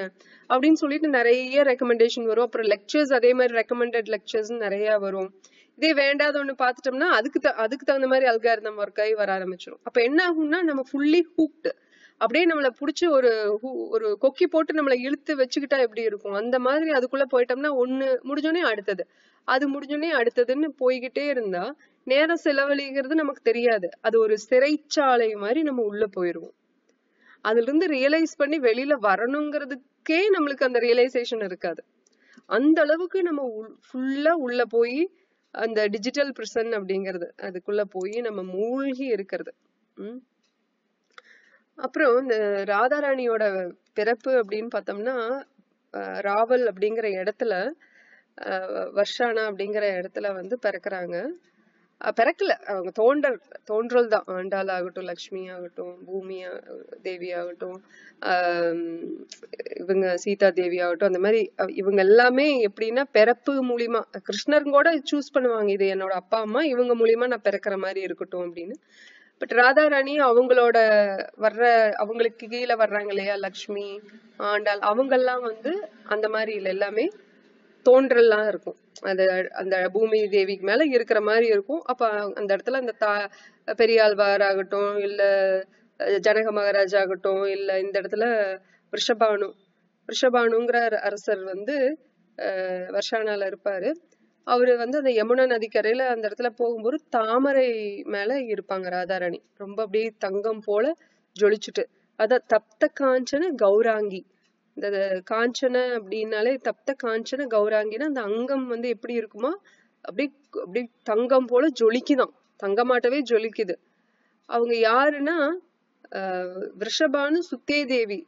அப்படின்னு சொல்லிட்டு நிறைய ரெக்கமெண்டேஷன் வரும். அப்புறம் லெக்சர்ஸ் அதே மாதிரி ரெக்கமெண்டட் லெக்சர்ஸ் நிறைய வரும். இதே வேண்டாத ஒண்ணு பாத்துட்டோம்னா அதுக்கு தகுந்த மாதிரி அல்காரிதம் ஒர்க் ஆகி வர ஆரம்பிச்சிடும். அப்ப என்ன ஆகும்னா நம்ம ஃபுல்லி ஹூக்டு, அப்படியே நம்மள புடிச்சு ஒரு கொக்கி போட்டு நம்மளை இழுத்து வச்சுக்கிட்டா எப்படி இருக்கும் அந்த மாதிரி அதுக்குள்ள போயிட்டோம்னா ஒண்ணு முடிஞ்சோடனே அடுத்தது, அது முடிஞ்சோடனே அடுத்ததுன்னு போய்கிட்டே இருந்தா நேரம் செலவழிக்கிறது நமக்கு தெரியாது. அது ஒரு சிறைச்சாலை மாதிரி நம்ம உள்ள போயிருவோம். அதுல இருந்து ரியலைஸ் பண்ணி வெளியில வரணுங்கிறதுக்கே நம்மளுக்கு அந்த ரியலைசேஷன் இருக்காது. அந்த அளவுக்கு நம்ம ஃபுல்லா உள்ள போய் அந்த டிஜிட்டல் பிரிசன் அப்படிங்கிறது அதுக்குள்ள போய் நம்ம மூழ்கி இருக்கிறது. அப்புறம் இந்த ராதாராணியோட பிறப்பு அப்படின்னு பார்த்தோம்னா ராவல் அப்படிங்கிற இடத்துல வர்ஷானா அப்படிங்கிற இடத்துல வந்து பிறக்குறாங்க. பிறக்கல, அவங்க தோன்றல் தான். ஆண்டாள் ஆகட்டும், லக்ஷ்மி ஆகட்டும், பூமி தேவி ஆகட்டும், இவங்க சீதா தேவி ஆகட்டும், அந்த மாதிரி இவங்க எல்லாமே எப்படின்னா பிறப்பு மூலியமா கிருஷ்ணர் கூட சூஸ் பண்ணுவாங்க, இது என்னோட அப்பா அம்மா, இவங்க மூலியமா நான் பிறக்கிற மாதிரி இருக்கட்டும் அப்படின்னு. பட் ராதாராணி அவங்களோட அவங்களுக்கு கீழே வர்றாங்க இல்லையா, லக்ஷ்மி ஆண்டாள், அவங்கெல்லாம் வந்து அந்த மாதிரி இல்லை, எல்லாமே தோன்றல்லாம் இருக்கும். அது அந்த பூமி தேவிக்கு மேல இருக்கிற மாதிரி இருக்கும். அப்ப அந்த இடத்துல அந்த பெரியாழ்வார் ஆகட்டும், இல்ல ஜனக மகாராஜ் ஆகட்டும், இல்ல இந்த இடத்துல ரிஷபானுங்கிற அரசர் வந்து வர்ஷானால இருப்பாரு. அவரு வந்து அந்த யமுனா நதிக்கரையில அந்த இடத்துல போகும்போது தாமரை மேல இருப்பாங்க ராதாராணி, ரொம்ப அப்படியே தங்கம் போல ஜொலிச்சுட்டு. அத தப்த காஞ்சன கௌராங்கி, இந்த காஞ்சன அப்படின்னாலே தப்த காஞ்சன கௌராங்கினா அந்த அங்கம் வந்து எப்படி இருக்குமா, அப்படி தங்கம் போல ஜொலிக்குதான், தங்கமாட்டவே ஜொலிக்குது. அவங்க யாருன்னா ரிஷபானு சுத்தே தேவி.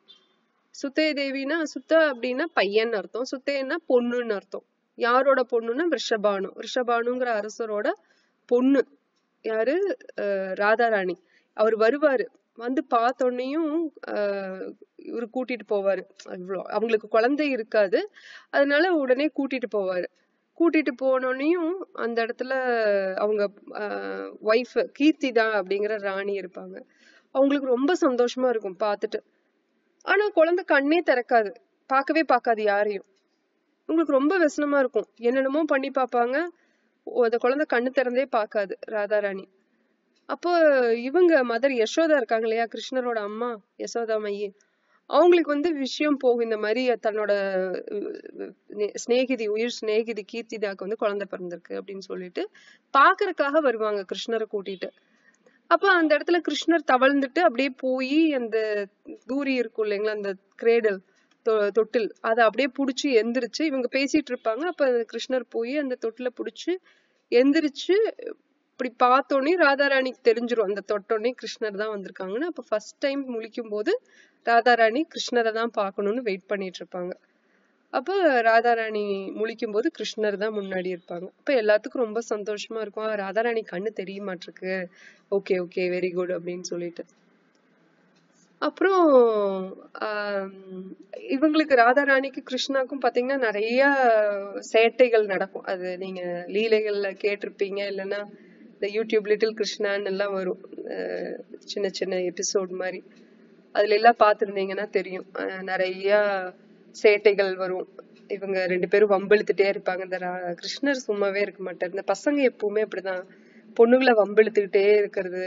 சுத்தே தேவினா சுத்த அப்படின்னா பையன் அர்த்தம், சுத்தேன்னா பொண்ணுன்னு அர்த்தம். யாரோட பொண்ணுன்னா ரிஷபானுங்கிற அரசரோட பொண்ணு. யாரு? ராதாராணி. அவர் வருவாரு, வந்து பார்த்தோன்னையும் இவரு கூட்டிட்டு போவாரு. அவங்களுக்கு குழந்தை இருக்காது, அதனால உடனே கூட்டிட்டு போவாரு. கூட்டிட்டு போனோன்னையும் அந்த இடத்துல அவங்க ஒய்ஃப் கீர்த்திதா அப்படிங்கிற ராணி இருப்பாங்க. அவங்களுக்கு ரொம்ப சந்தோஷமா இருக்கும் பார்த்துட்டு. ஆனா குழந்தை கண்ணே திறக்காது, பார்க்காது யாரையும். உங்களுக்கு ரொம்ப விசனமா இருக்கும், என்னென்னமோ பண்ணி பார்ப்பாங்க, அந்த குழந்தை கண்ணு திறந்தே பார்க்காது ராதாராணி. அப்போ இவங்க மதர் யசோதா இருக்காங்க இல்லையா, கிருஷ்ணரோட அம்மா யசோதா மையே, அவங்களுக்கு வந்து விஷயம் போகும், இந்த மாதிரி தன்னோட உயிர் சிநேகிதி கீர்த்திதாக்கு வந்து குழந்தை பிறந்திருக்கு அப்படின்னு சொல்லிட்டு பாக்குறதுக்காக வருவாங்க கிருஷ்ணரை கூட்டிட்டு. அப்ப அந்த இடத்துல கிருஷ்ணர் தவழ்ந்துட்டு அப்படியே போய் அந்த தூரி இருக்கும் இல்லைங்களா, அந்த கிரேடல் தொட்டில், அதை அப்படியே புடிச்சு எந்திரிச்சு, இவங்க பேசிட்டு இருப்பாங்க, அப்ப கிருஷ்ணர் போய் அந்த தொட்டில புடிச்சு எந்திரிச்சு இப்படி பார்த்தோன்னே ராதாராணிக்கு தெரிஞ்சிரும், அந்த தொட்டோடனே கிருஷ்ணர் தான் வந்திருக்காங்கன்னு. அப்ப ஃபர்ஸ்ட் டைம் முழிக்கும் போது ராதாராணி கிருஷ்ணரை தான் பார்க்கணும்னு வெயிட் பண்ணிட்டு இருப்பாங்க. அப்ப ராதாராணி முழிக்கும் போது கிருஷ்ணர் தான் முன்னாடி இருப்பாங்க. அப்ப எல்லாத்துக்கும் ரொம்ப சந்தோஷமா இருக்கும், ராதாராணி கண்ணு தெரிய மாட்டிருக்கு, ஓகே ஓகே வெரி குட் அப்படின்னு சொல்லிட்டு. அப்புறம் இவங்களுக்கு ராதாராணிக்கு கிருஷ்ணாக்கும் பாத்தீங்கன்னா நிறைய சேட்டைகள் நடக்கும். அது நீங்க லீலைகள்ல கேட்டிருப்பீங்க, இல்லைன்னா இந்த யூடியூப் லிட்டில் கிருஷ்ணான்னு எல்லாம் வரும், சின்ன சின்ன எபிசோட் மாதிரி, அதுல எல்லாம் பாத்துருந்தீங்கன்னா தெரியும். நிறைய சேட்டைகள் வரும், இவங்க ரெண்டு பேரும் வம்பிழுத்துட்டே இருப்பாங்க. இந்த கிருஷ்ணர் சும்மாவே இருக்க மாட்டார். இந்த பசங்க எப்பவுமே அப்படிதான், பொண்ணுங்களை வம்பிழுத்துக்கிட்டே இருக்கிறது,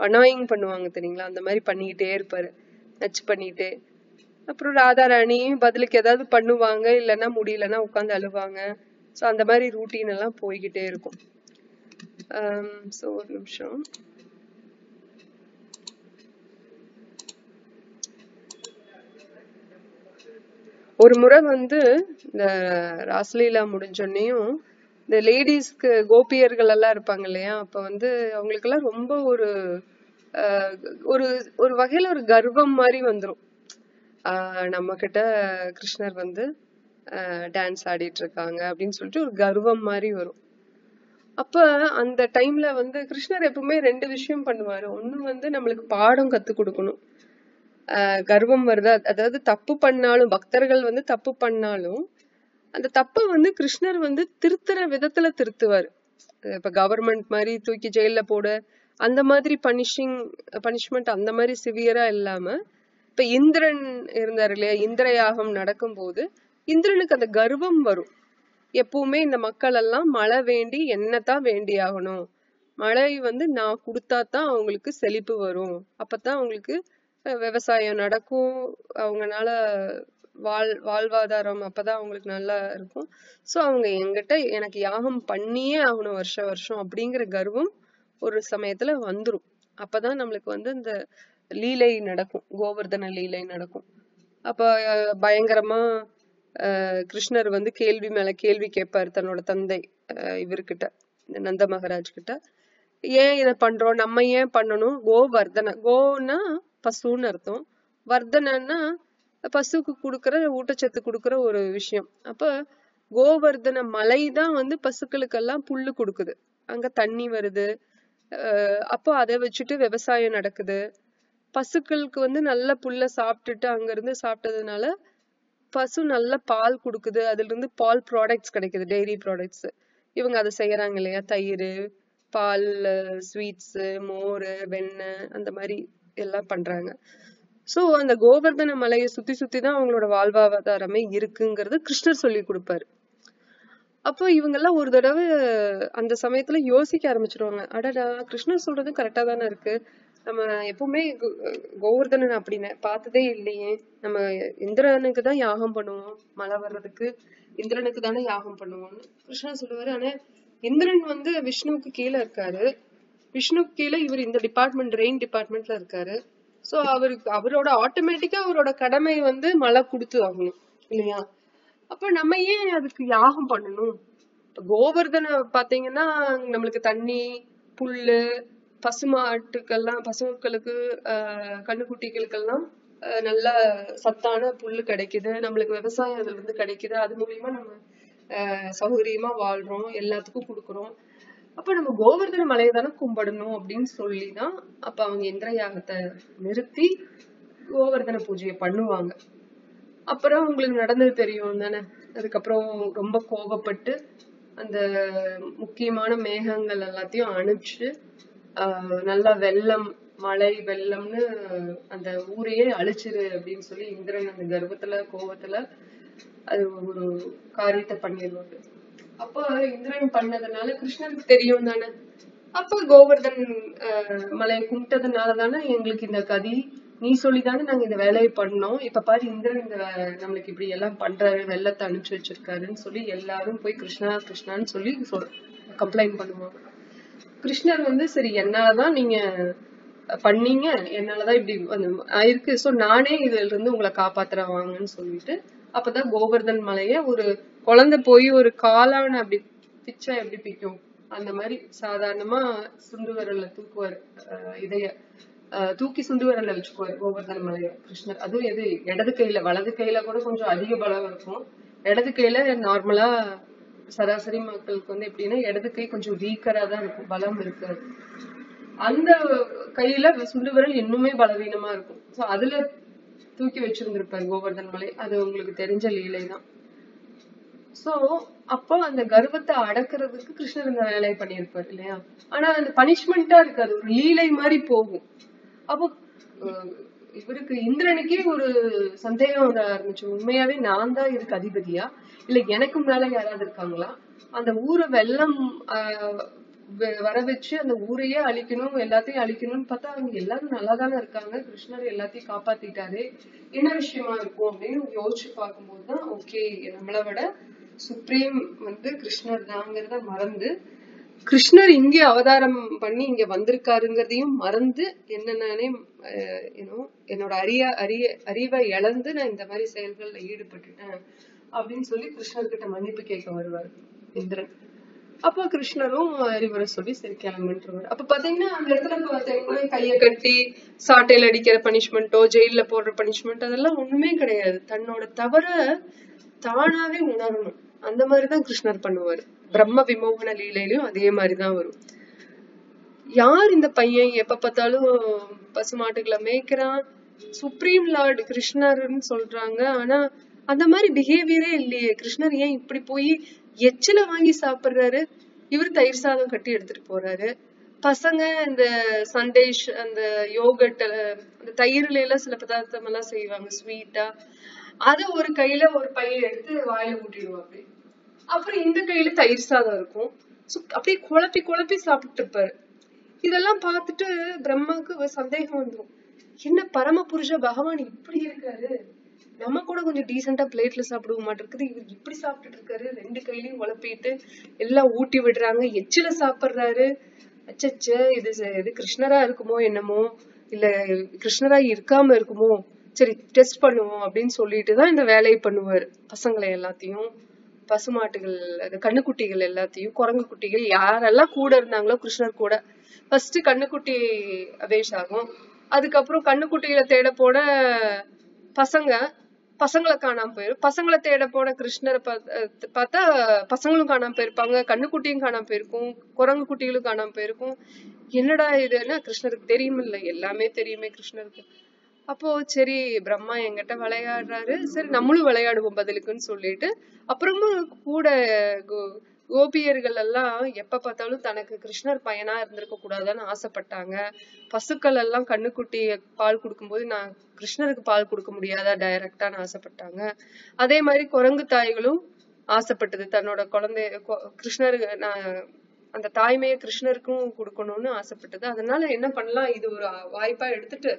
அனாயிங் பண்ணுவாங்க தெரியுங்களா, அந்த மாதிரி பண்ணிக்கிட்டே இருப்பாரு, நச்சு பண்ணிட்டே. அப்புறம் ராதாராணி பதிலுக்கு ஏதாவது பண்ணுவாங்க, இல்லைன்னா முடியலன்னா உட்காந்து அழுவாங்க. ஸோ அந்த மாதிரி ரூட்டீன் எல்லாம் போய்கிட்டே இருக்கும். ஸோ ஒரு நிமிஷம். ஒரு முறை வந்து இந்த ராசலீலா முடிஞ்சோன்னையும் இந்த லேடிஸ்க்கு கோபியர்கள் எல்லாம் இருப்பாங்க இல்லையா, அப்ப வந்து அவங்களுக்கு எல்லாம் ரொம்ப ஒரு ஒரு வகையில ஒரு கர்வம் மாதிரி வந்துரும். நம்ம கிட்ட கிருஷ்ணர் வந்து டான்ஸ் ஆடிட்டு இருக்காங்க அப்படின்னு சொல்லிட்டு ஒரு கர்வம் மாதிரி வரும். அப்ப அந்த டைம்ல வந்து கிருஷ்ணர் எப்பவுமே ரெண்டு விஷயம் பண்ணுவாரு. ஒண்ணு வந்து நம்மளுக்கு பாடம் கத்து கொடுக்கணும். கர்வம் வருதா, அதாவது தப்பு பண்ணாலும், பக்தர்கள் வந்து தப்பு பண்ணாலும் அந்த தப்ப வந்து கிருஷ்ணர் வந்து திருத்துற விதத்துல திருத்துவாரு. இப்ப கவர்மெண்ட் மாதிரி தூக்கி ஜெயில போட அந்த மாதிரி பனிஷ்மெண்ட் அந்த மாதிரி சிவியரா இல்லாம, இப்ப இந்திரன் இருந்தாரு இல்லையா, இந்திர யாகம் நடக்கும் போது இந்திரனுக்கு அந்த கர்வம் வரும். எப்பவுமே இந்த மக்கள் எல்லாம் மழை வேண்டி என்னத்தான் வேண்டி ஆகணும், மழை நான் கொடுத்தாதான் அவங்களுக்கு செழிப்பு வரும், அப்பதான் அவங்களுக்கு விவசாயம் நடக்கும், அவங்கனால வாழ்வாதாரம் அப்பதான் அவங்களுக்கு நல்லா இருக்கும். சோ அவங்க என்கிட்ட எனக்கு யாகம் பண்ணியே ஆகணும் வருஷம் வருஷம் அப்படிங்கிற கர்வம் ஒரு சமயத்துல வந்துரும். அப்பதான் நம்மளுக்கு இந்த லீலை நடக்கும், கோவர்தன லீலை நடக்கும். அப்ப பயங்கரமா கிருஷ்ணர் கேள்வி மேல கேள்வி கேட்பாரு தன்னோட தந்தை இவர்கிட்ட, நந்த மகாராஜ் கிட்ட. ஏன் இதை பண்றோம், நம்ம ஏன் பண்ணணும்? கோவர்தன, கோன்னா பசுன்னு அர்த்தம், வர்தனன்னா பசுக்கு கொடுக்கற ஊட்டச்சத்து கொடுக்கற ஒரு விஷயம். அப்ப கோவர்தன மலைதான் பசுக்களுக்கெல்லாம் புல்லு கொடுக்குது, அங்க தண்ணி வருது. அப்போ அதை வச்சுட்டு விவசாயம் நடக்குது. பசுக்களுக்கு நல்ல புல்ல சாப்பிட்டுட்டு அங்க இருந்து சாப்பிட்டதுனால பசு நல்ல பால் கொடுக்குது, அதுல இருந்து பால் ப்ராடக்ட்ஸ் கிடைக்குது, டெய்ரி ப்ராடக்ட்ஸ். இவங்க அதை செய்யறாங்க இல்லையா, தயிர், பால், ஸ்வீட்ஸ், மோர், வெண்ணெய், அந்த மாதிரி எல்லாம் பண்றாங்க. சோ அந்த கோவர்தன மலையை சுத்தி சுத்தி தான் அவங்களோட வாழ்வாதாரமே இருக்குங்கிறது கிருஷ்ணர் சொல்லி கொடுப்பாரு. அப்போ இவங்க எல்லாம் ஒரு தடவை அந்த சமயத்துல யோசிக்க ஆரம்பிச்சிருவாங்க, அடடா கிருஷ்ணர் சொல்றது கரெக்டா தானே இருக்கு, நம்ம எப்பவுமே கோவர்தனன் அப்படின்னு பார்த்ததே இல்லையே, நம்ம இந்திரனுக்கு தான் யாகம் பண்ணுவோம், மழை வர்றதுக்கு இந்திரனுக்கு தானே யாகம் பண்ணுவோம்னு கிருஷ்ணன் சொல்லுவாரு. ஆனா இந்திரன் விஷ்ணுவுக்கு கீழே இருக்காரு, விஷ்ணுக்கு கீழே இவர் இந்த டிபார்ட்மெண்ட், ரெயின் டிபார்ட்மெண்ட்ல இருக்காரு. சோ அவரோட ஆட்டோமேட்டிக்கா அவரோட கடமை மழை கொடுத்து ஆகணும் இல்லையா. அப்ப நம்ம ஏன் அதுக்கு யாகம் பண்ணணும்? கோவர்தன பாத்தீங்கன்னா நம்மளுக்கு தண்ணி, புல்லு, பசுமாட்டுக்கெல்லாம், பசுக்களுக்கு, கண்ணுக்குட்டிகளுக்கெல்லாம் நல்ல சத்தான புல்லு கிடைக்குது, நம்மளுக்கு விவசாயம் அதுல இருந்து கிடைக்குது, அது மூலியமா நம்ம சௌகரியமா வாழ்றோம், எல்லாத்துக்கும் கொடுக்குறோம். அப்ப நம்ம கோவர்தன மலையை தானே கும்பிடணும் அப்படின்னு சொல்லிதான் அப்ப அவங்க இந்திர யாகத்தை நிறுத்தி கோவர்தன பூஜையை பண்ணுவாங்க. அப்புறம் உங்களுக்கு நடந்தது தெரியும் தானே, அதுக்கப்புறம் ரொம்ப கோபப்பட்டு அந்த முக்கியமான மேகங்கள் எல்லாத்தையும் அனுப்பிச்சு நல்லா வெள்ளம், மழை வெள்ளம்னு அந்த ஊரையே அழிச்சிரு அப்படின்னு சொல்லி இந்திரன் அந்த கர்வத்துல கோபத்துல அது ஒரு காரியத்தை பண்ணிடுவாங்க. அப்ப இந்திரன் பண்ணதுனால கிருஷ்ணருக்கு தெரியும் தானே, அப்ப கோவர்தன் மலையை கும்பிட்டதுனாலதானே எங்களுக்கு இந்த கதி, நீ சொல்லிதானே நாங்க இந்த வேலையை பண்ணோம், இப்ப பாரு இந்திரன் இந்த நம்மளுக்கு இப்படி எல்லாம் பண்றாரு, வெள்ளத்தை அனுப்பிச்சு வச்சிருக்காருன்னு சொல்லி எல்லாரும் போய் கிருஷ்ணா கிருஷ்ணான்னு சொல்லி கம்ப்ளைண்ட் பண்ணுவாங்க. கிருஷ்ணர் சரி என்னாலதான் நீங்க பண்ணீங்க, என்னாலதான் இப்படி ஆயிருக்கு, சோ நானே இதுல இருந்து உங்களை காப்பாத்துறவாங்கன்னு சொல்லிட்டு அப்பதான் கோவர்தன் மலைய ஒரு குழந்தை போய் ஒரு காலான அப்படி பிச்சை எப்படி பிக்கும் அந்த மாதிரி சாதாரணமா சுண்டு விரல்ல தூக்குவார், இதைய தூக்கி சுண்டு விரல்ல வச்சுக்குவார் கோவர்தன் மலைய கிருஷ்ணர். அதுவும் எது இடது கையில, வலது கையில கூட கொஞ்சம் அதிக பலம் இருக்கும், இடது கையில நார்மலா சராசரி மக்களுக்கு எப்படின்னா இடது கை கொஞ்சம் வீக்கரா தான் இருக்கும், பலம் இருக்காது. அந்த கையில சுண்டு விரல் இன்னுமே பலவீனமா இருக்கும். சோ அதுல தூக்கி வச்சிருந்திருப்பாரு கோவர்தன் மலை, அது உங்களுக்கு தெரிஞ்ச லீலை தான். சோ அப்போ அந்த கர்வத்தை அடக்குறதுக்கு கிருஷ்ணர் இந்த வேலையை பண்ணியிருப்பாரு இல்லையா. ஆனா அந்த பனிஷ்மெண்டா இருக்காது, ஒரு லீலை மாதிரி போகும். அப்போ இவருக்கு இந்திரனுக்கே ஒரு சந்தேகம் வர ஆரம்பிச்சு, உண்மையாவே நான் தான் இதுக்கு அதிபதியா இல்ல எனக்கு மேல யாராவது இருக்காங்களா, அந்த ஊரை வெள்ளம் வர வச்சு அந்த ஊரையே அழிக்கணும், எல்லாத்தையும் அழிக்கணும்னு பார்த்தா அவங்க எல்லாரும் நல்லாதானே இருக்காங்க, கிருஷ்ணர் எல்லாத்தையும் காப்பாத்திட்டாரு, என்ன விஷயமா இருக்கும் அப்படின்னு யோசிச்சு பார்க்கும்போதுதான் ஓகே நம்மளை விட சுப்ரீம் கிருஷ்ணர் தாங்கிறத மறந்து, கிருஷ்ணர் இங்க அவதாரம் பண்ணி இங்க வந்திருக்காருங்கிறதையும் மறந்து, என்னன்னே என்னோட அறிவை இழந்து நான் இந்த மாதிரி செயல்கள்ல ஈடுபட்டுட்டேன் அப்படின்னு சொல்லி கிருஷ்ணர்கிட்ட மன்னிப்பு கேட்க வருவார் இந்திரன். அப்போ கிருஷ்ணரும் அறிவுரை சொல்லி சரி கிளம்பிட்டுருவாரு. அப்ப பாத்தீங்கன்னா அந்த இடத்துல பாத்தீங்கன்னா கைய கட்டி சாட்டையில அடிக்கிற பனிஷ்மெண்டோ ஜெயில போடுற பனிஷ்மெண்ட் அதெல்லாம் ஒண்ணுமே கிடையாது, தன்னோட தவற தானாவே உணரணும், அந்த மாதிரிதான் கிருஷ்ணர் பண்ணுவாரு. பிரம்ம விமோகன லீலையிலும் அதே மாதிரிதான் வரும். யார் இந்த பையன் எப்ப பார்த்தாலும் பசுமாட்டுகளை மேய்க்கிறான், சுப்ரீம் லார்ட் கிருஷ்ணர்ன்னு சொல்றாங்க, ஆனா அந்த மாதிரி பிஹேவியரே இல்லையே, கிருஷ்ணர் ஏன் இப்படி போய் எச்சில வாங்கி சாப்பிடுறாரு, இவர் தயிர் சாதம் கட்டி எடுத்துட்டு போறாரு, பசங்க இந்த சண்டேஷ் அந்த யோகட் அந்த தயிர்ல எல்லாம் சில பதார்த்தம் எல்லாம் செய்வாங்க ஸ்வீட்டா. அத ஒரு கையில ஒரு பைய எடுத்து வாயில ஊட்டிடுவாங்க. அப்புறம் இந்த கையில தயிர் சாதம் இருக்கும். அப்படியே குழப்பி குழப்பி சாப்பிட்டு இருப்பாரு. இதெல்லாம் பார்த்துட்டு பிரம்மாவுக்கு ஒரு சந்தேகம் வந்துடும். என்ன பரம புருஷ பகவான் இப்படி இருக்காரு, நம்ம கூட கொஞ்சம் டீசெண்டா பிளேட்ல சாப்பிடுவ மாட்டிருக்குது, இவர் இப்படி சாப்பிட்டுட்டு இருக்காரு, 2 கையிலயும் குழப்பிட்டு எல்லாம் ஊட்டி விடுறாங்க, எச்சில சாப்பிடுறாரு. அச்சச்ச, இது கிருஷ்ணரா இருக்குமோ என்னமோ, இல்ல கிருஷ்ணரா இருக்காம இருக்குமோ, சரி டெஸ்ட் பண்ணுவோம் அப்படின்னு சொல்லிட்டுதான் இந்த வேலையை பண்ணுவாரு. பசங்களை எல்லாத்தையும், பசுமாட்டுகள், கண்ணுக்குட்டிகள் எல்லாத்தையும், குரங்கு குட்டிகள் யாரெல்லாம் கூட இருந்தாங்களோ கிருஷ்ணர் கூட ஃபர்ஸ்ட் கண்ணுக்குட்டி அபேஷ் ஆகும். அதுக்கப்புறம் கண்ணுக்குட்டிகளை தேட போன பசங்களை காணாம போயிரும். பசங்களை தேட போன கிருஷ்ணரை பார்த்தா பசங்களும் காணாம போயிருப்பாங்க, கண்ணுக்குட்டியும் காணாம போயிருக்கும், குரங்கு குட்டிகளும் காணாம போயிருக்கும். என்னடா இதுன்னா கிருஷ்ணருக்கு தெரியுமில்ல, எல்லாமே தெரியுமே கிருஷ்ணருக்கு. அப்போ சரி பிரம்மா என்கிட்ட விளையாடுறாரு, சரி நம்மளும் விளையாடுவோம் பதிலுக்குன்னு சொல்லிட்டு அப்புறமும் கூட கோபியர்கள் எல்லாம் எப்ப பார்த்தாலும் தனக்கு கிருஷ்ணர் பையனா இருந்திருக்க கூடாதுன்னு ஆசைப்பட்டாங்க. பசுக்கள் எல்லாம் கண்ணுக்குட்டிய பால் கொடுக்கும்போது நான் கிருஷ்ணருக்கு பால் கொடுக்க முடியாதா டைரக்டான்னு ஆசைப்பட்டாங்க. அதே மாதிரி குரங்கு தாய்களும் ஆசைப்பட்டது, தன்னோட குழந்தை கிருஷ்ணருக்கு நான் அந்த தாய்மையை கிருஷ்ணருக்கும் கொடுக்கணும்னு ஆசைப்பட்டது. அதனால என்ன பண்ணலாம், இது ஒரு வாய்ப்பா எடுத்துட்டு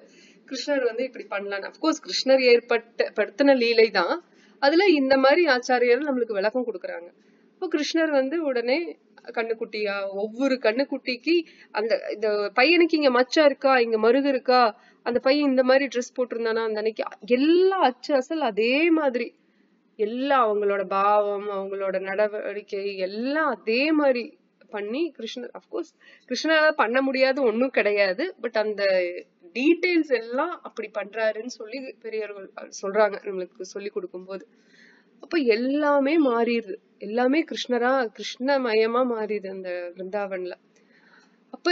கிருஷ்ணர் இப்படி பண்ணலாம். அப்கோர்ஸ் கிருஷ்ணர் ஏற்படுத்தின லீலை தான், அதுல இந்த மாதிரி ஆச்சாரியர்கள் நம்மளுக்கு விளக்கம் கொடுக்குறாங்க. இப்போ கிருஷ்ணர் உடனே கண்ணுக்குட்டியா ஒவ்வொரு கண்ணுக்குட்டிக்கு இந்த பையனுக்கு இங்க மச்சம் இருக்கா, இங்க மருகு இருக்கா, அந்த பையன் இந்த மாதிரி ட்ரெஸ் போட்டிருந்தானா அந்த அன்னைக்கு, எல்லா அச்சு அசல் அதே மாதிரி எல்லாம் அவங்களோட பாவம் அவங்களோட நடவடிக்கை எல்லாம் அதே மாதிரி பண்ணி கிருஷ்ணர், அப்கோர்ஸ் கிருஷ்ணரால பண்ண முடியாது ஒண்ணும் கிடையாது, பட் அந்த டீடைல்ஸ் எல்லாம் அப்படி பண்றாருன்னு சொல்லி பெரியவர்கள் சொல்றாங்க நம்மளுக்கு சொல்லி கொடுக்கும் போது. அப்ப எல்லாமே மாறிடுது, எல்லாமே கிருஷ்ணமயமா மாறிடுது அந்த பிருந்தாவன்ல. அப்ப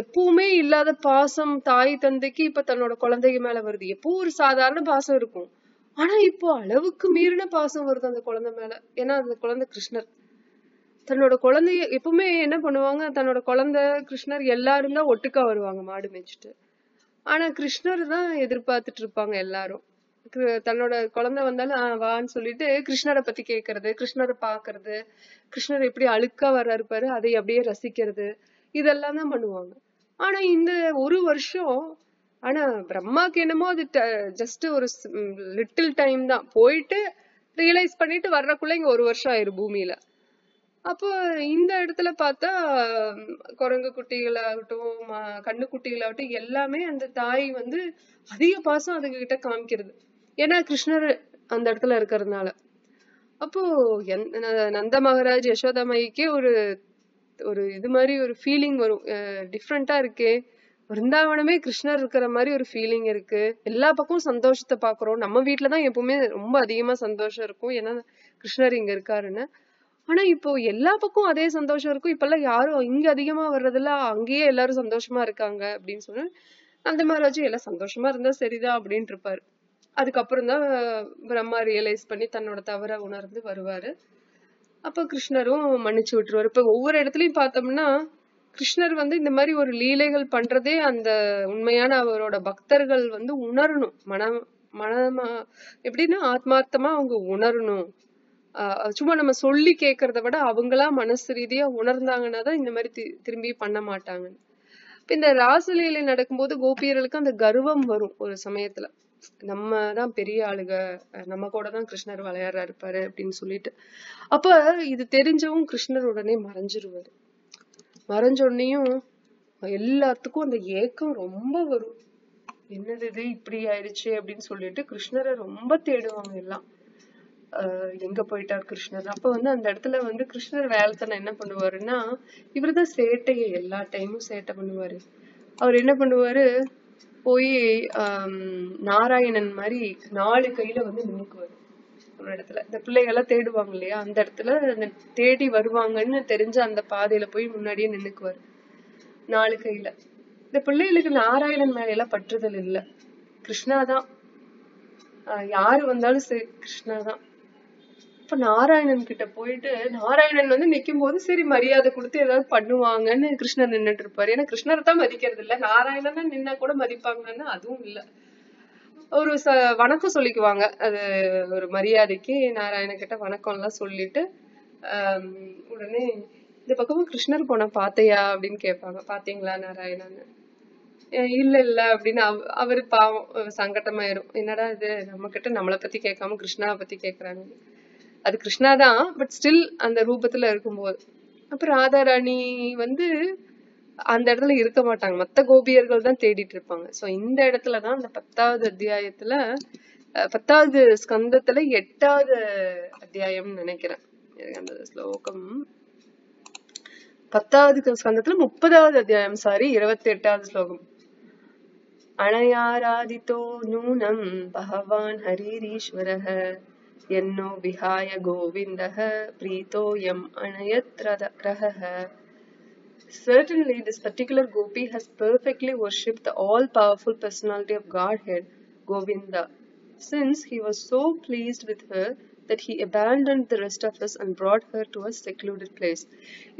எப்பவுமே இல்லாத பாசம் தாய் தந்தைக்கு இப்ப தன்னோட குழந்தைங்க மேல வருது. எப்போ ஒரு சாதாரண பாசம் இருக்கும், ஆனா இப்போ அளவுக்கு மீறின பாசம் வருது அந்த குழந்தை மேல. ஏன்னா அந்த குழந்தை கிருஷ்ணர். தன்னோட குழந்தைய எப்பவுமே என்ன பண்ணுவாங்க, தன்னோட குழந்தை கிருஷ்ணர் எல்லாரும் தான் ஒட்டுக்கா வருவாங்க மாடு மேய்ச்சிட்டு. ஆனா கிருஷ்ணர் தான் எதிர்பார்த்துட்டு இருப்பாங்க எல்லாரும். தன்னோட குழந்தை வந்தாலும் வான்னு சொல்லிட்டு கிருஷ்ணரை பத்தி கேக்குறது, கிருஷ்ணரை பாக்குறது, கிருஷ்ணர் எப்படி அழுக்கா வர்றாரு பாரு அதை அப்படியே ரசிக்கிறது, இதெல்லாம் தான் பண்ணுவாங்க. ஆனா இந்த ஒரு வருஷம், ஆனா பிரம்மாக்கு என்னமோ அது ஜஸ்ட் ஒரு லிட்டில் டைம் தான், போயிட்டு ரியலைஸ் பண்ணிட்டு வர்றதுக்குள்ள இங்க 1 வருஷம் ஆயிரும் பூமியில. அப்போ இந்த இடத்துல பார்த்தா குரங்கு குட்டிகளாகட்டும் கண்ணு குட்டிகளாகட்டும் எல்லாமே அந்த தாய் அதிக பாசம் அதுகிட்ட காமிக்கிறது, ஏன்னா கிருஷ்ணர் அந்த இடத்துல இருக்கிறதுனால. அப்போ நந்த மகாராஜ் யசோதாமைக்கே ஒரு இது மாதிரி ஒரு ஃபீலிங் வரும், டிஃப்ரெண்டா இருக்கே, பிருந்தாவனமே கிருஷ்ணர் இருக்கிற மாதிரி ஒரு ஃபீலிங் இருக்கு, எல்லா பக்கமும் சந்தோஷத்தை பாக்குறோம், நம்ம வீட்டுலதான் எப்பவுமே ரொம்ப அதிகமா சந்தோஷம் இருக்கும் ஏன்னா கிருஷ்ணர் இங்க இருக்காருன்னு. ஆனா இப்போ எல்லா பக்கம் அதே சந்தோஷம் இருக்கும், இப்ப எல்லாம் யாரும் இங்க அதிகமா வர்றதுல அங்கேயே எல்லாரும் சந்தோஷமா இருக்காங்க அப்படின்னு சொன்ன அந்த மாதிரி எல்லாம் சந்தோஷமா இருந்தா சரிதான் அப்படின்ட்டு இருப்பாரு. அதுக்கப்புறம் தான் பிரம்மா ரியலைஸ் பண்ணி தன்னோட தவற உணர்ந்து வருவாரு. அப்ப கிருஷ்ணரும் மன்னிச்சு விட்டுருவாரு. இப்ப ஒவ்வொரு இடத்துலயும் பார்த்தோம்னா கிருஷ்ணர் இந்த மாதிரி ஒரு லீலைகள் பண்றதே அந்த உண்மையான அவரோட பக்தர்கள் உணரணும், மனமா எப்படின்னா ஆத்மார்த்தமா அவங்க உணரணும். சும்மா நம்ம சொல்லி கேக்குறத விட அவங்களா மனசு ரீதியா உணர்ந்தாங்கன்னா தான் இந்த மாதிரி திரும்பி பண்ண மாட்டாங்க. இப்ப இந்த ராசலீலை நடக்கும்போது கோபியர்களுக்கு அந்த கர்வம் வரும் ஒரு சமயத்துல, நம்ம தான் பெரிய ஆளுக, நம்ம கூட தான் கிருஷ்ணர் விளையாடுறா இருப்பாரு அப்படின்னு சொல்லிட்டு. அப்ப இது தெரிஞ்சவும் கிருஷ்ணர் உடனே மறைஞ்சிருவாரு. மறைஞ்சோடனையும் எல்லாத்துக்கும் அந்த ஏக்கம் ரொம்ப வரும், என்னது இது இப்படி ஆயிடுச்சு அப்படின்னு சொல்லிட்டு கிருஷ்ணரை ரொம்ப தேடுவாங்க எல்லாம். எங்க போயிட்டார் கிருஷ்ணர். அப்ப அந்த இடத்துல கிருஷ்ணர் வேலைத்தனை என்ன பண்ணுவாருன்னா, இவருதான் சேட்டையை எல்லா டைமும் சேட்டை பண்ணுவாரு. அவர் என்ன பண்ணுவாரு, போய் நாராயணன் மாதிரி 4 கையில நின்னுக்குவாரு ஒரு இடத்துல. இந்த பிள்ளைகள்லாம் தேடுவாங்க இல்லையா, அந்த இடத்துல தேடி வருவாங்கன்னு தெரிஞ்ச அந்த பாதையில போய் முன்னாடியே நின்னுக்குவாரு 4 கையில. இந்த பிள்ளைகளுக்கு நாராயணன் மேல எல்லாம் பற்றுதல் இல்ல, கிருஷ்ணாதான், யாரு வந்தாலும் சரி கிருஷ்ணாதான். அப்ப நாராயணன் கிட்ட போயிட்டு நாராயணன் வந்து நிக்கும் போது சரி மரியாதை கொடுத்து ஏதாவது பண்ணுவாங்கன்னு கிருஷ்ணர் நின்னுட்டு இருப்பாரு. ஏன்னா கிருஷ்ணரை தான் மதிக்கிறது இல்ல, நாராயணன் நின்னா கூட மதிப்பாங்கன்னா அதுவும் இல்ல. ஒரு வணக்கம் சொல்லிக்குவாங்க, அது ஒரு மரியாதைக்கு நாராயண கிட்ட வணக்கம் எல்லாம் சொல்லிட்டு உடனே இந்த பக்கமும் கிருஷ்ணர் போன பாத்தையா அப்படின்னு கேட்பாங்க. பாத்தீங்களா நாராயணன்? இல்ல இல்ல அப்படின்னு அவரு பாவம் சங்கட்டமாயிரும். என்னடா இது நம்ம கிட்ட நம்மளை பத்தி கேட்காம கிருஷ்ணாவை பத்தி கேக்குறாங்க. அது கிருஷ்ணாதான், பட் ஸ்டில் அந்த ரூபத்துல இருக்கும்போது. அப்புறம் ராதாராணி வந்து அந்த இடத்துல இருக்க மாட்டாங்க, மத்த கோபியர்கள் தான் தேடிட்டு இருப்பாங்க. சோ இந்த இடத்துலதான் அந்த 10வது அத்தியாயத்துல 10வது ஸ்கந்தத்துல 8வது அத்தியாயம்னு நினைக்கிறேன் அந்த ஸ்லோகம். 10வது ஸ்கந்தத்துல 30வது அத்தியாயம், சாரி 28வது ஸ்லோகம். அனயாராதிதோ நூனம் பகவான் ஹரிரீஸ்வரஹ யன்னோ விஹாய கோவிந்தஹ ப்ரீதோயம் அனயத்ரஹஹ. Certainly, this particular gopi has perfectly worshipped the all-powerful personality of Godhead, Govinda, since he was so pleased with her that he abandoned the rest of us and brought her to a secluded place.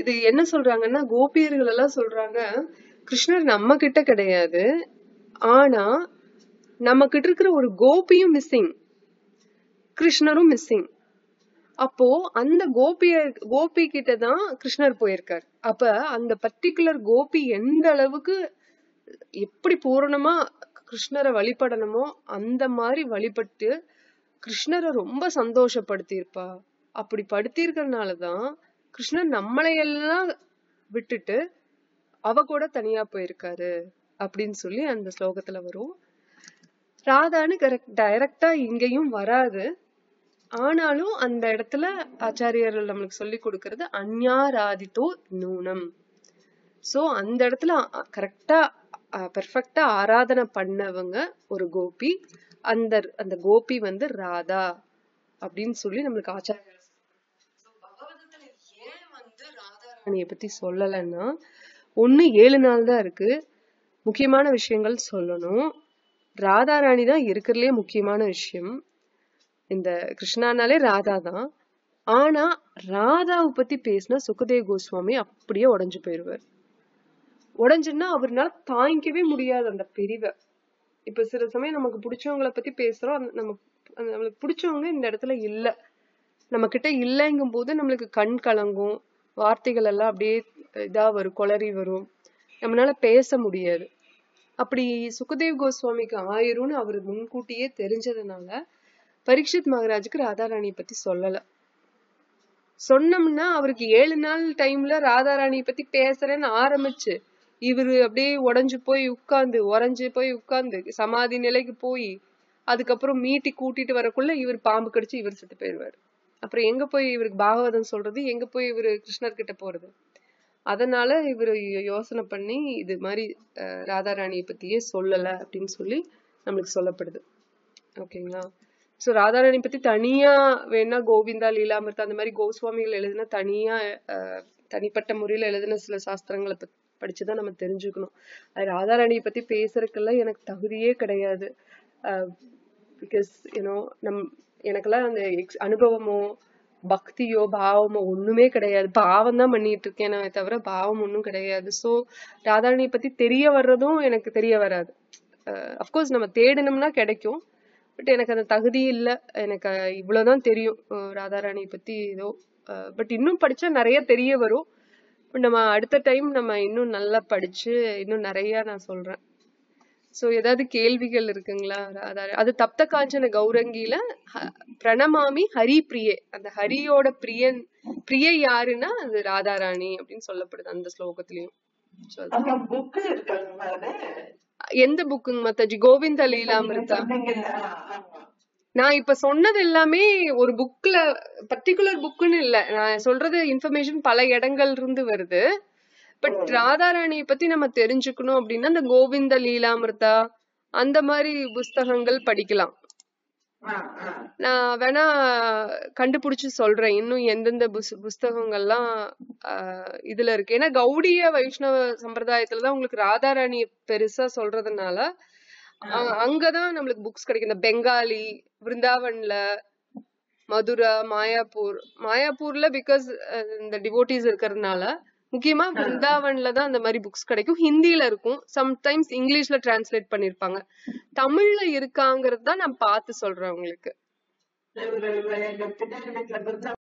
இது என்ன சொல்றாங்கன்னா, கோபியர்கள் எல்லாம் சொல்றாங்க கிருஷ்ணர் நம்ம கிட்ட கிடையாது, ஆனா நம்ம கிட்ட இருக்கிற ஒரு கோபியும் மிஸ்ஸிங், கிருஷ்ணரும் மிஸ்ஸிங். அப்போ அந்த கோபி கிட்டதான் கிருஷ்ணர் போயிருக்காரு. அப்ப அந்த பர்டிகுலர் கோபி எந்த அளவுக்கு எப்படி பூரணமா கிருஷ்ணரை வழிபடணுமோ அந்த மாதிரி வழிபட்டு கிருஷ்ணரை ரொம்ப சந்தோஷப்படுத்தியிருப்பா. அப்படி படுத்திருக்கிறதுனாலதான் கிருஷ்ணர் நம்மளையெல்லாம் விட்டுட்டு அவ கூட தனியா போயிருக்காரு அப்படின்னு சொல்லி அந்த ஸ்லோகத்துல வரும். ராதான்னு டைரக்டா இங்கேயும் வராது, ஆனாலும் அந்த இடத்துல ஆச்சாரியர்கள் நம்மளுக்கு சொல்லி கொடுக்கறது அன்யாராதிதோ நூனம். சோ அந்த இடத்துல கரெக்டா பெர்ஃபெக்டா ஆராதனை பண்ணவங்க ஒரு கோபி, அந்த அந்த கோபி வந்து ராதா அப்படின்னு சொல்லி நம்மளுக்கு ஆச்சாரியர்கள். பகவதத்துல ஏன் வந்து ராதாராணிய பத்தி சொல்லலைன்னா, 7 நாள் தான் இருக்கு, முக்கியமான விஷயங்கள் சொல்லணும். ராதாராணி தான் இருக்கிறதுலயே முக்கியமான விஷயம். இந்த கிருஷ்ணானாலே ராதா தான். ஆனா ராதாவை பத்தி பேசினா சுகதேவ் கோஸ்வாமி அப்படியே உடைஞ்சு போயிருவார். உடைஞ்சுன்னா அவர்னால தாங்கிக்கவே முடியாது அந்த பிரிவை. இப்ப சில சமயம் நமக்கு பிடிச்சவங்களை பத்தி பேசுறோம், நம்மளுக்கு பிடிச்சவங்க இந்த இடத்துல இல்ல, நம்ம கிட்ட இல்லைங்கும் போது நம்மளுக்கு கண் கலங்கும், வார்த்தைகள் எல்லாம் அப்படியே இதா வரும், கொளறி வரும், நம்மளால பேச முடியாது. அப்படி சுகதேவ் கோஸ்வாமிக்கு ஆயிரும்னு அவரு முன்கூட்டியே தெரிஞ்சதுனால பரீட்சித் மகாராஜுக்கு ராதாராணியை பத்தி சொல்லல. சொன்னோம்னா அவருக்கு 7 நாள் டைம்ல ராதாராணியை பத்தி பேசுறேன்னு ஆரம்பிச்சு இவரு அப்படியே உடைஞ்சு போய் உட்கார்ந்து சமாதி நிலைக்கு போய் அதுக்கப்புறம் மீட்டி கூட்டிட்டு வரக்குள்ள இவர் பாம்பு கடிச்சு இவர் செத்து போயிடுவாரு. அப்புறம் எங்க போய் இவருக்கு பாகவதம் சொல்றது, எங்க போய் இவரு கிருஷ்ணர் கிட்ட போறது? அதனால இவரு யோசனை பண்ணி இது மாதிரி ராதாராணியை பத்தியே சொல்லல அப்படின்னு சொல்லி நம்மளுக்கு சொல்லப்படுது. ஓகேங்களா? சோ ராதாராணி பத்தி தனியா வேணா கோவிந்தா லீலாமிர்தா அந்த மாதிரி கோஸ்வாமிகள் எழுதின தனியா தனிப்பட்ட முறையில எழுதின சில சாஸ்திரங்களை படிச்சுதான் நம்ம தெரிஞ்சுக்கணும். அது ராதாராணியை பத்தி பேசுறதுக்கெல்லாம் எனக்கு தகுதியே கிடையாது. பிகாஸ் எனக்கெல்லாம் அந்த அனுபவமோ பக்தியோ பாவமோ ஒண்ணுமே கிடையாது. பாவம் தான் பண்ணிட்டு இருக்கேன் தவிர பாவம் ஒண்ணும் கிடையாது. சோ ராதாராணியை பத்தி தெரிய வர்றதும் எனக்கு தெரிய வராது. அப்கோர்ஸ் நம்ம தேடணும்னா கிடைக்கும், பட் எனக்கு அந்த தகுதி இல்ல. எனக்கு இவ்வளவுதான் தெரியும் ராதாராணியை பத்தி ஏதோ. பட் இன்னும் படிச்சா நிறைய தெரிய வரும். நம்ம அடுத்த டைம் நம்ம இன்னும் நல்லா படிச்சு இன்னும் நிறைய நான் சொல்றேன். சோ ஏதாவது கேள்விகள் இருக்குங்களா? அது தப்த காஞ்சன கௌரங்கில பிரணமாமி ஹரி பிரியே, அந்த ஹரியோட பிரியை யாருன்னா அது ராதாராணி அப்படின்னு சொல்லப்படுது அந்த ஸ்லோகத்திலயும். எந்த புக்குங்க மாதாஜி? கோவிந்த லீலாமிர்தா. நான் இப்ப சொன்னது எல்லாமே ஒரு புக்ல பர்டிகுலர் புக்குன்னு இல்ல, நான் சொல்றது இன்ஃபர்மேஷன் பல இடங்கள்ல இருந்து வருது. பட் ராதாராணியை பத்தி நம்ம தெரிஞ்சுக்கணும் அப்படின்னா அந்த கோவிந்த லீலாமிர்தா அந்த மாதிரி புஸ்தகங்கள் படிக்கலாம். நான் வேணா கண்டுபிடிச்சு சொல்றேன் இன்னும் எந்தெந்த புஸ்தகங்கள்லாம் இதுல இருக்கு. ஏன்னா கௌடிய வைஷ்ணவ சம்பிரதாயத்துலதான் உங்களுக்கு ராதாராணி பெருசா சொல்றதுனால அங்கதான் நம்மளுக்கு புக்ஸ் கிடைக்கும். இந்த பெங்காலி, விருந்தாவன்ல, மதுரா, மாயாப்பூர்ல பிகாஸ் இந்த டிவோட்டிஸ் இருக்கிறதுனால, முக்கியமா பிருந்தாவன்ல தான் அந்த மாதிரி புக்ஸ் கிடைக்கும். ஹிந்தில இருக்கும், சம்டைம்ஸ் இங்கிலீஷ்ல டிரான்ஸ்லேட் பண்ணிருப்பாங்க. தமிழ்ல இருக்காங்கிறது தான் நான் பார்த்து சொல்றேன் உங்களுக்கு.